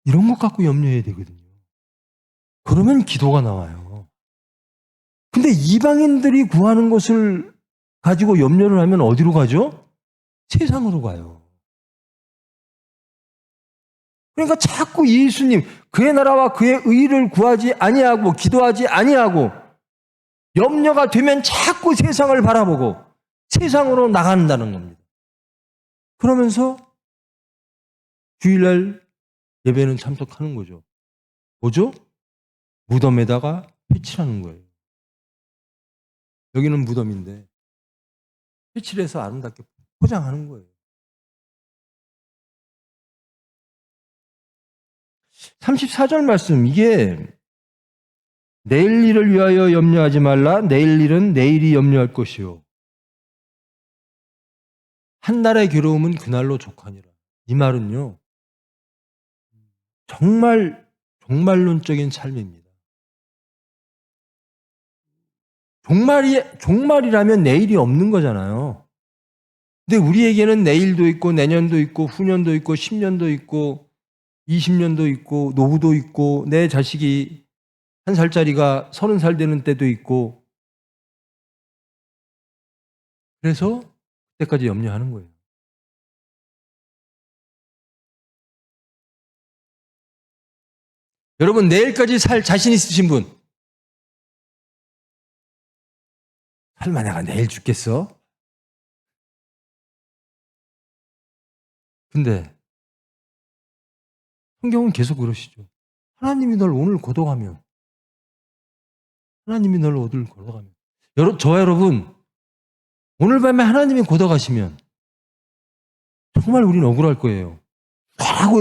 이런 것 갖고 염려해야 되거든요. 그러면 기도가 나와요. 근데 이방인들이 구하는 것을 가지고 염려를 하면 어디로 가죠? 세상으로 가요. 그러니까 자꾸 예수님, 그의 나라와 그의 의를 구하지 아니하고 기도하지 아니하고 염려가 되면 자꾸 세상을 바라보고 세상으로 나간다는 겁니다. 그러면서 주일날 예배는 참석하는 거죠. 뭐죠? 무덤에다가 회칠하는 거예요. 여기는 무덤인데 회칠해서 아름답게 포장하는 거예요. 34절 말씀, 이게 내일 일을 위하여 염려하지 말라. 내일 일은 내일이 염려할 것이요. 한 날의 괴로움은 그날로 족하니라. 이 말은요, 정말 종말론적인 삶입니다. 종말이라면 내일이 없는 거잖아요. 근데 우리에게는 내일도 있고 내년도 있고 후년도 있고 10년도 있고 20년도 있고 노후도 있고 내 자식이 1살짜리가 30살 되는 때도 있고, 그래서 그때까지 염려하는 거예요. 여러분, 내일까지 살 자신 있으신 분? 설마 내가 내일 죽겠어? 근데 성경은 계속 그러시죠. 하나님이 널 오늘 고독하면, 하나님이 널 오늘 고독하면, 저 여러분, 오늘 밤에 하나님이 고독하시면 정말 우리는 억울할 거예요. 하고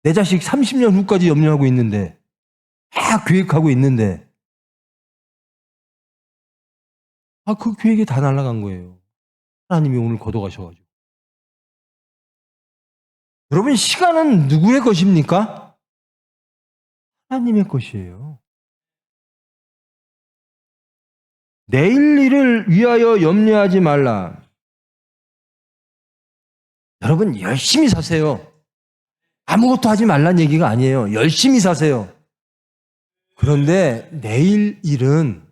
내 자식 30년 후까지 염려하고 있는데, 다 계획하고 있는데, 그 계획이 다 날아간 거예요. 하나님이 오늘 거둬가셔가지고. 여러분, 시간은 누구의 것입니까? 하나님의 것이에요. 내일 일을 위하여 염려하지 말라. 여러분, 열심히 사세요. 아무것도 하지 말란 얘기가 아니에요. 열심히 사세요. 그런데 내일 일은,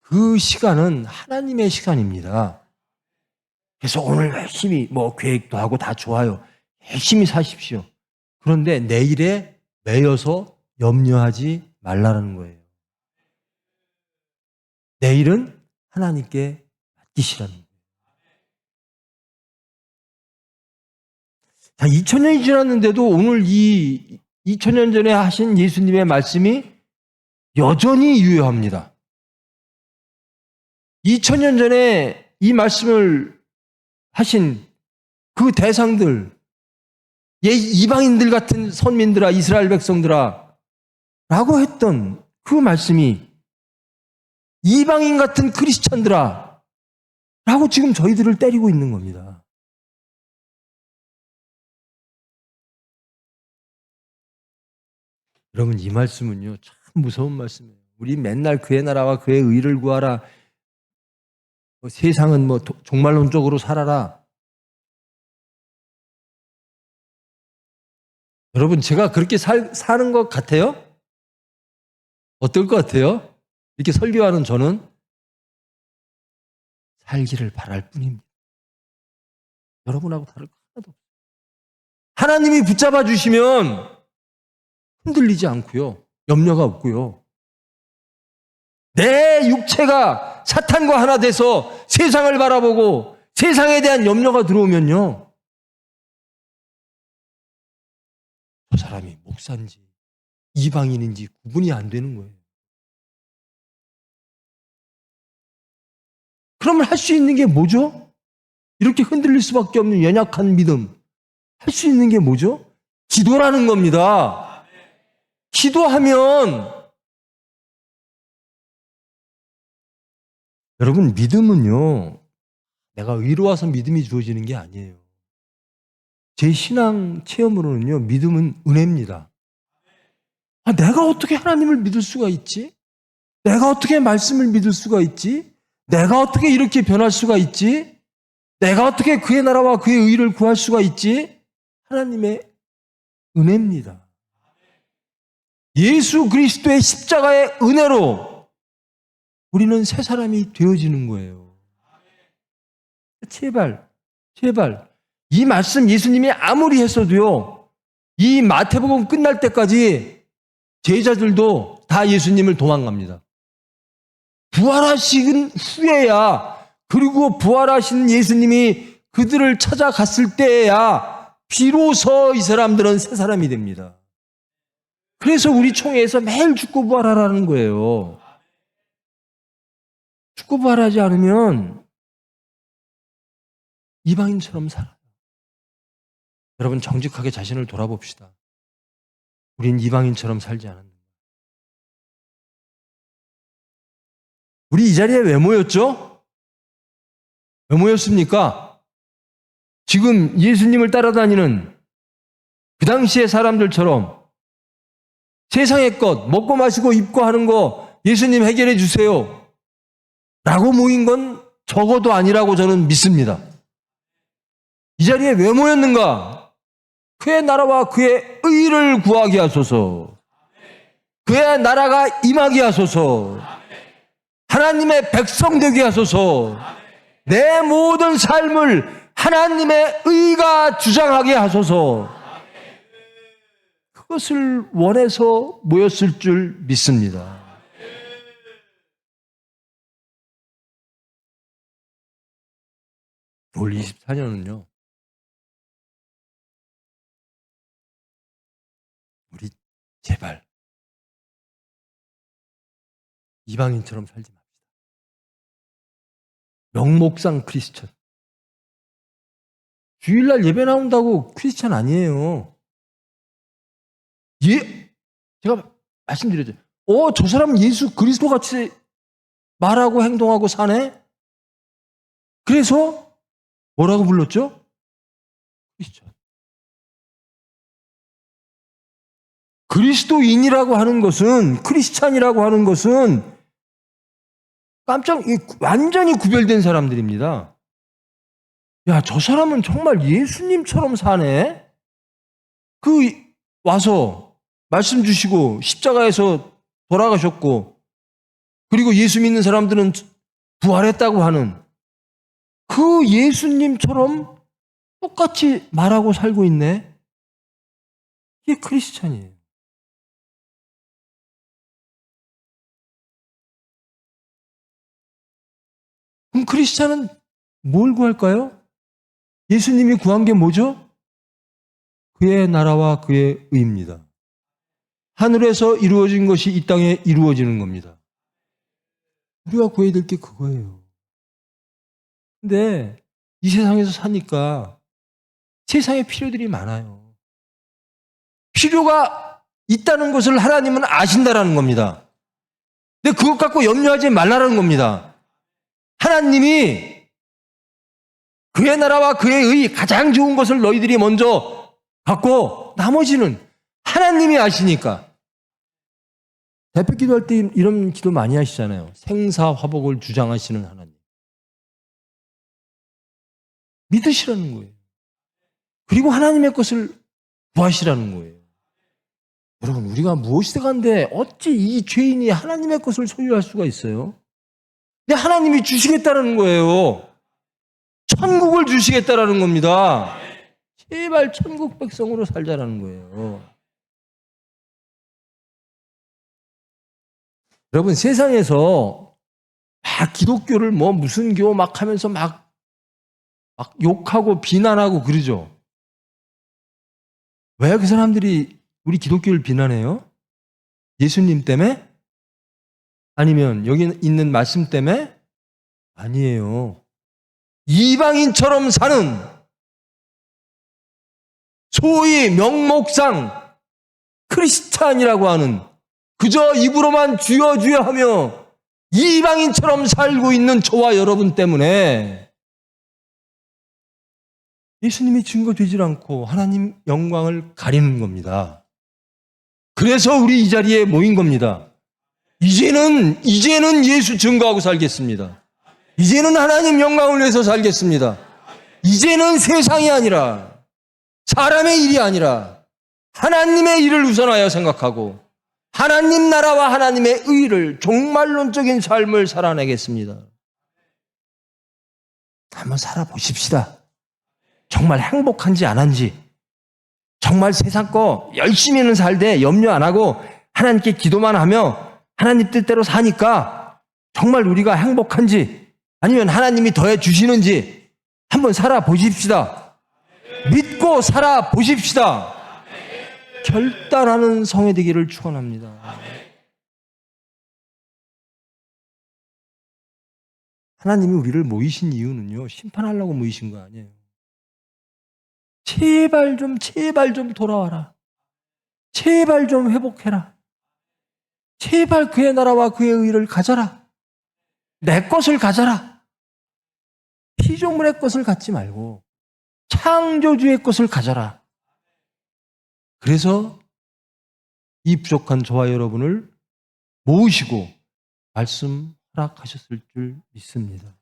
그 시간은 하나님의 시간입니다. 그래서 오늘 열심히 계획도 하고 다 좋아요. 열심히 사십시오. 그런데 내일에 매여서 염려하지 말라는 거예요. 내일은 하나님께 맡기시라는 거예요. 자, 2000년이 지났는데도 오늘 이 2000년 전에 하신 예수님의 말씀이 여전히 유효합니다. 2000년 전에 이 말씀을 하신 그 대상들, 이방인들 같은 선민들아, 이스라엘 백성들아 라고 했던 그 말씀이 이방인 같은 크리스찬들아 라고 지금 저희들을 때리고 있는 겁니다. 여러분, 이 말씀은요, 참 무서운 말씀이에요. 우리 맨날 그의 나라와 그의 의를 구하라, 세상은 종말론적으로 살아라. 여러분, 제가 그렇게 사는 것 같아요? 어떨 것 같아요? 이렇게 설교하는 저는 살기를 바랄 뿐입니다. 여러분하고 다를 거 하나도 없어요. 하나님이 붙잡아 주시면 흔들리지 않고요. 염려가 없고요. 내 육체가 사탄과 하나 돼서 세상을 바라보고 세상에 대한 염려가 들어오면요, 저 사람이 목사인지 이방인인지 구분이 안 되는 거예요. 그러면 할 수 있는 게 뭐죠? 이렇게 흔들릴 수밖에 없는 연약한 믿음, 할 수 있는 게 뭐죠? 기도라는 겁니다. 기도하면, 여러분, 믿음은요, 내가 의로워서 믿음이 주어지는 게 아니에요. 제 신앙 체험으로는요, 믿음은 은혜입니다. 내가 어떻게 하나님을 믿을 수가 있지? 내가 어떻게 말씀을 믿을 수가 있지? 내가 어떻게 이렇게 변할 수가 있지? 내가 어떻게 그의 나라와 그의 의를 구할 수가 있지? 하나님의 은혜입니다. 예수 그리스도의 십자가의 은혜로 우리는 새 사람이 되어지는 거예요. 제발 이 말씀 예수님이 아무리 했어도요, 이 마태복음 끝날 때까지 제자들도 다 예수님을 도망갑니다. 부활하신 후에야, 그리고 부활하신 예수님이 그들을 찾아갔을 때야 비로소 이 사람들은 새 사람이 됩니다. 그래서 우리 총회에서 매일 죽고 부활하라는 거예요. 죽고 부활하지 않으면 이방인처럼 살아요. 여러분, 정직하게 자신을 돌아봅시다. 우린 이방인처럼 살지 않았는가. 우리 이 자리에 왜 모였죠? 왜 모였습니까? 지금 예수님을 따라다니는 그 당시의 사람들처럼 세상의 것, 먹고 마시고 입고 하는 거 예수님 해결해 주세요 라고 모인 건 적어도 아니라고 저는 믿습니다. 이 자리에 왜 모였는가? 그의 나라와 그의 의를 구하게 하소서. 그의 나라가 임하게 하소서. 하나님의 백성 되게 하소서. 내 모든 삶을 하나님의 의가 주장하게 하소서. 그것을 원해서 모였을 줄 믿습니다. 올 24년은요, 우리 제발 이방인처럼 살지 맙시다. 명목상 크리스천. 주일날 예배 나온다고 크리스천 아니에요. 제가 말씀드렸죠. 저 사람은 예수 그리스도 같이 말하고 행동하고 사네? 그래서 뭐라고 불렀죠? 크리스천. 그리스도인이라고 하는 것은, 크리스찬이라고 하는 것은 완전히 구별된 사람들입니다. 야, 저 사람은 정말 예수님처럼 사네? 와서 말씀 주시고 십자가에서 돌아가셨고, 그리고 예수 믿는 사람들은 부활했다고 하는 그 예수님처럼 똑같이 말하고 살고 있네? 이게 크리스찬이에요. 그럼 크리스찬은 뭘 구할까요? 예수님이 구한 게 뭐죠? 그의 나라와 그의 의입니다. 하늘에서 이루어진 것이 이 땅에 이루어지는 겁니다. 우리가 구해야 될 게 그거예요. 근데 이 세상에서 사니까 세상에 필요들이 많아요. 필요가 있다는 것을 하나님은 아신다라는 겁니다. 근데 그것 갖고 염려하지 말라는 겁니다. 하나님이 그의 나라와 그의 의, 가장 좋은 것을 너희들이 먼저 갖고 나머지는 하나님이 아시니까. 대표 기도할 때 이런 기도 많이 하시잖아요. 생사화복을 주장하시는 하나님. 믿으시라는 거예요. 그리고 하나님의 것을 구하시라는 거예요. 여러분, 우리가 무엇이든 간데 어찌 이 죄인이 하나님의 것을 소유할 수가 있어요? 근데 하나님이 주시겠다는 거예요. 천국을 주시겠다라는 겁니다. 제발 천국 백성으로 살자라는 거예요. 여러분, 세상에서 막 기독교를 무슨 교 막 하면서 막 욕하고 비난하고 그러죠. 왜 그 사람들이 우리 기독교를 비난해요? 예수님 때문에? 아니면 여기 있는 말씀 때문에? 아니에요. 이방인처럼 사는, 소위 명목상 크리스찬이라고 하는, 그저 입으로만 주여 주여 하며 이방인처럼 살고 있는 저와 여러분 때문에 예수님이 증거되질 않고 하나님 영광을 가리는 겁니다. 그래서 우리 이 자리에 모인 겁니다. 이제는 예수 증거하고 살겠습니다. 이제는 하나님 영광을 위해서 살겠습니다. 이제는 세상이 아니라 사람의 일이 아니라 하나님의 일을 우선하여 생각하고 하나님 나라와 하나님의 의를 종말론적인 삶을 살아내겠습니다. 한번 살아보십시다. 정말 행복한지 안 한지, 정말 세상 거 열심히는 살되 염려 안 하고 하나님께 기도만 하며 하나님 뜻대로 사니까 정말 우리가 행복한지 아니면 하나님이 더해 주시는지 한번 살아보십시다. 믿고 살아보십시다. 결단하는 성회 되기를 축원합니다. 하나님이 우리를 모이신 이유는요, 심판하려고 모이신 거 아니에요. 제발 좀 돌아와라. 제발 좀 회복해라. 제발 그의 나라와 그의 의를 가져라. 내 것을 가져라. 피조물의 것을 갖지 말고 창조주의 것을 가져라. 그래서 이 부족한 저와 여러분을 모으시고 말씀 허락하셨을 줄 믿습니다.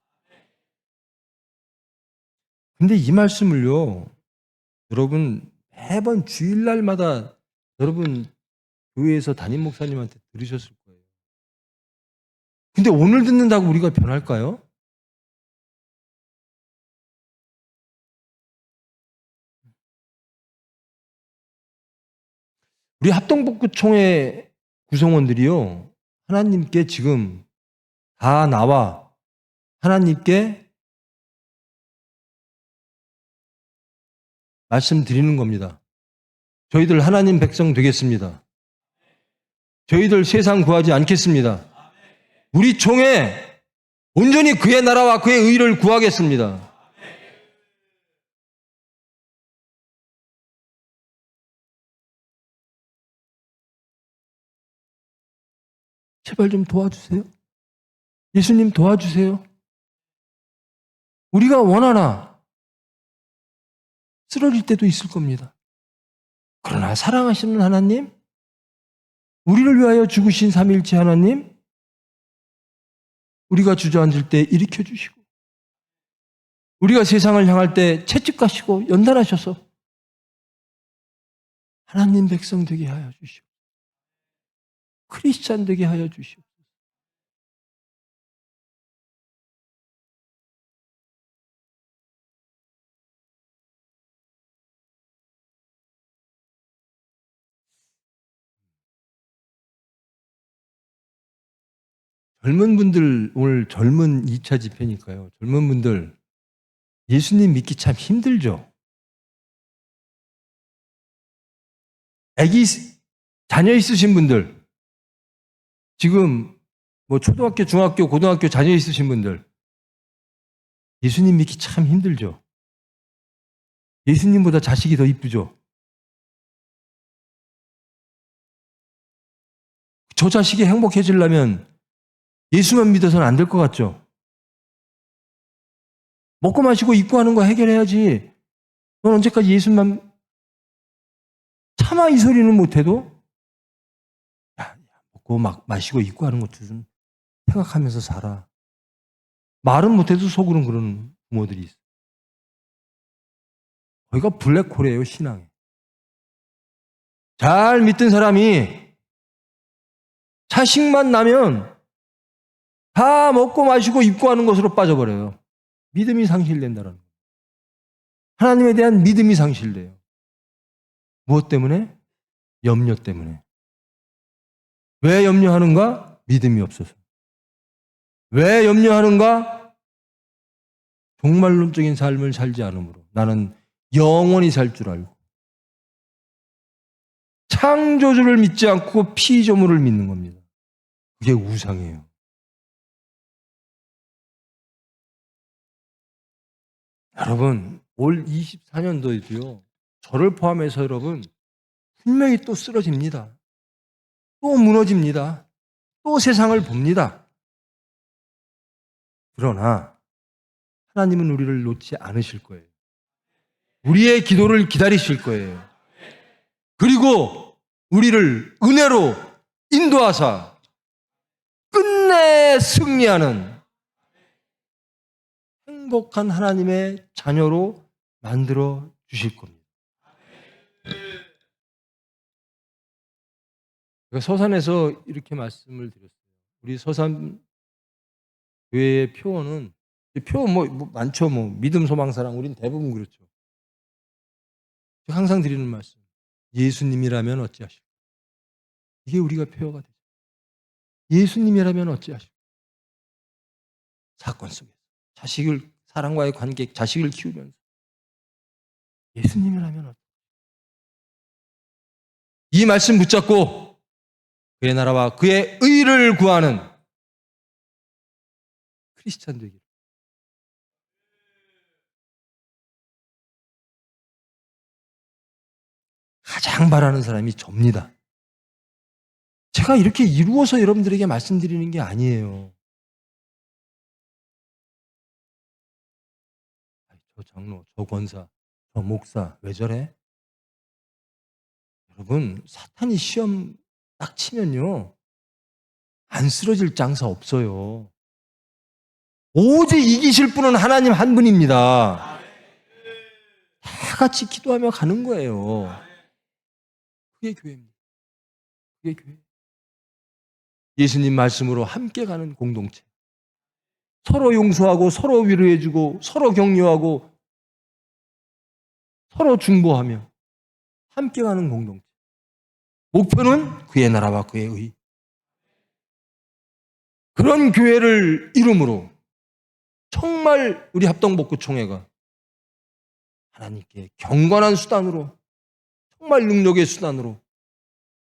근데 이 말씀을요, 여러분 매번 주일날마다 여러분 교회에서 담임 목사님한테 들으셨을 거예요. 근데 오늘 듣는다고 우리가 변할까요? 우리 합동복구총회 구성원들이요, 하나님께 지금 다 나와 하나님께 말씀드리는 겁니다. 저희들 하나님 백성 되겠습니다. 저희들 세상 구하지 않겠습니다. 우리 총회 온전히 그의 나라와 그의 의를 구하겠습니다. 제발 좀 도와주세요. 예수님 도와주세요. 우리가 원하나 쓰러질 때도 있을 겁니다. 그러나 사랑하시는 하나님, 우리를 위하여 죽으신 삼위일체 하나님, 우리가 주저앉을 때 일으켜 주시고 우리가 세상을 향할 때 채찍가시고 연단하셔서 하나님 백성 되게 하여 주시고 크리스찬 되게 하여 주시고 젊은 분들, 오늘 젊은 2차 집회니까요. 젊은 분들, 예수님 믿기 참 힘들죠? 자녀 있으신 분들, 지금 뭐 초등학교, 중학교, 고등학교 자녀 있으신 분들, 예수님 믿기 참 힘들죠? 예수님보다 자식이 더 이쁘죠? 저 자식이 행복해지려면 예수만 믿어서는 안 될 것 같죠? 먹고 마시고 입고 하는 거 해결해야지. 넌 언제까지 예수만 차마 이 소리는 못해도 야, 먹고 마시고 입고 하는 것도 좀 생각하면서 살아. 말은 못해도 속으로는 그러는 부모들이 있어. 거기가 블랙홀이에요, 신앙에. 잘 믿던 사람이 자식만 나면 다 먹고 마시고 입고 하는 것으로 빠져버려요. 믿음이 상실된다는 거예요. 하나님에 대한 믿음이 상실돼요. 무엇 때문에? 염려 때문에. 왜 염려하는가? 믿음이 없어서. 왜 염려하는가? 종말론적인 삶을 살지 않으므로. 나는 영원히 살 줄 알고. 창조주를 믿지 않고 피조물을 믿는 겁니다. 그게 우상이에요. 여러분, 올 24년도에도요, 저를 포함해서 여러분, 분명히 또 쓰러집니다. 또 무너집니다. 또 세상을 봅니다. 그러나, 하나님은 우리를 놓지 않으실 거예요. 우리의 기도를 기다리실 거예요. 그리고 우리를 은혜로 인도하사 끝내 승리하는 행복한 하나님의 자녀로 만들어 주실 겁니다. 제가 서산에서 이렇게 말씀을 드렸어요. 우리 서산 교회의 표어는, 표어 뭐 많죠. 뭐 믿음, 소망, 사랑. 우린 대부분 그렇죠. 제가 항상 드리는 말씀. 예수님이라면 어찌하실까? 이게 우리가 표어가 되죠. 예수님이라면 어찌하실까? 사건 속에서 자식을, 사랑과의 관계, 자식을 키우면서 예수님이라면 어찌? 이 말씀 붙잡고 그의 나라와 그의 의를 구하는 크리스찬 되기를. 가장 바라는 사람이 접니다. 제가 이렇게 이루어서 여러분들에게 말씀드리는 게 아니에요. 저 장로, 저 권사, 저 목사 왜 저래? 여러분, 사탄이 시험 딱 치면요, 안 쓰러질 장사 없어요. 오직 이기실 분은 하나님 한 분입니다. 다 같이 기도하며 가는 거예요. 그게 교회입니다. 그게 교회. 예수님 말씀으로 함께 가는 공동체. 서로 용서하고 서로 위로해주고 서로 격려하고 서로 중보하며 함께 가는 공동체. 목표는 그의 나라와 그의 의. 그런 교회를 이름으로 정말 우리 합동복구총회가 하나님께 경건한 수단으로, 정말 능력의 수단으로,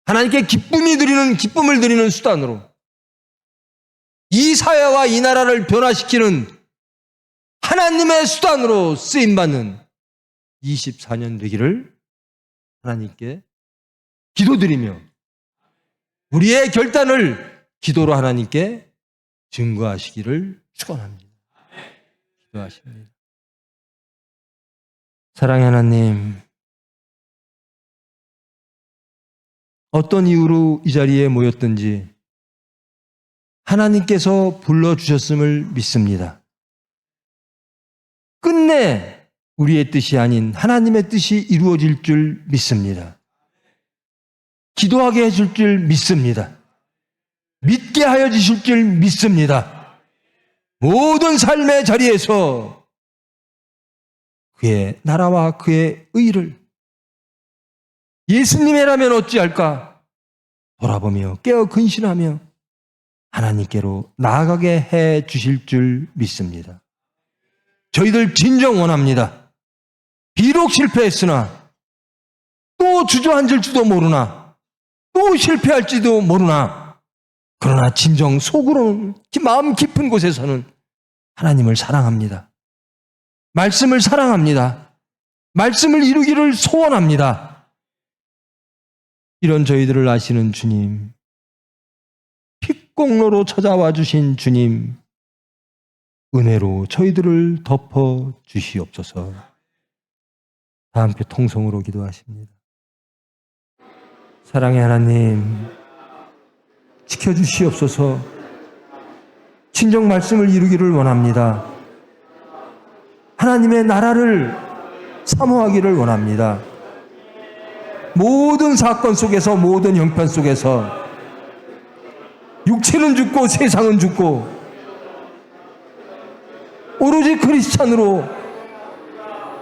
하나님께 기쁨을 드리는 수단으로 이 사회와 이 나라를 변화시키는 하나님의 수단으로 쓰임받는 24년 되기를 하나님께 기도드리며 우리의 결단을 기도로 하나님께 증거하시기를 축원합니다. 기도하십니다. 사랑의 하나님, 어떤 이유로 이 자리에 모였든지 하나님께서 불러주셨음을 믿습니다. 끝내 우리의 뜻이 아닌 하나님의 뜻이 이루어질 줄 믿습니다. 기도하게 해줄 줄 믿습니다. 믿게 하여 주실 줄 믿습니다. 모든 삶의 자리에서 그의 나라와 그의 의를 예수님이라면 어찌할까 돌아보며 깨어 근신하며 하나님께로 나아가게 해 주실 줄 믿습니다. 저희들 진정 원합니다. 비록 실패했으나 또 주저앉을지도 모르나 또 실패할지도 모르나 그러나 진정 속으로는 마음 깊은 곳에서는 하나님을 사랑합니다. 말씀을 사랑합니다. 말씀을 이루기를 소원합니다. 이런 저희들을 아시는 주님, 핏공로로 찾아와 주신 주님, 은혜로 저희들을 덮어 주시옵소서. 다 함께 통성으로 기도하십니다. 사랑의 하나님, 지켜주시옵소서. 친정 말씀을 이루기를 원합니다. 하나님의 나라를 사모하기를 원합니다. 모든 사건 속에서, 모든 형편 속에서 육체는 죽고 세상은 죽고 오로지 크리스찬으로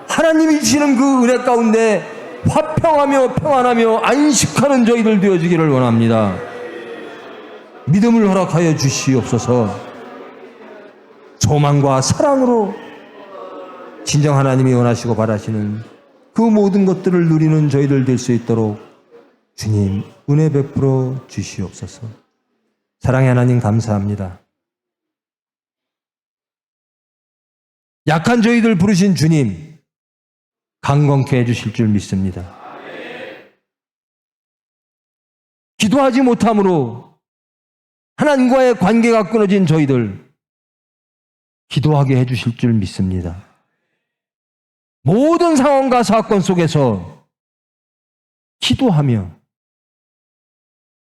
하나님이 주시는 그 은혜 가운데 화평하며 평안하며 안식하는 저희들 되어지기를 원합니다. 믿음을 허락하여 주시옵소서. 소망과 사랑으로 진정 하나님이 원하시고 바라시는 그 모든 것들을 누리는 저희들 될 수 있도록 주님 은혜 베풀어 주시옵소서. 사랑의 하나님 감사합니다. 약한 저희들 부르신 주님 강건케 해주실 줄 믿습니다. 기도하지 못함으로 하나님과의 관계가 끊어진 저희들 기도하게 해주실 줄 믿습니다. 모든 상황과 사건 속에서 기도하며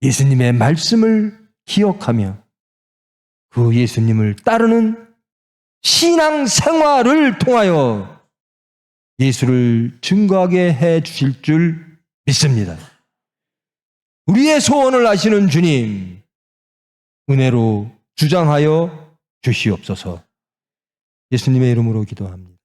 예수님의 말씀을 기억하며 그 예수님을 따르는 신앙 생활을 통하여 예수를 증거하게 해 주실 줄 믿습니다. 우리의 소원을 아시는 주님, 은혜로 주장하여 주시옵소서. 예수님의 이름으로 기도합니다.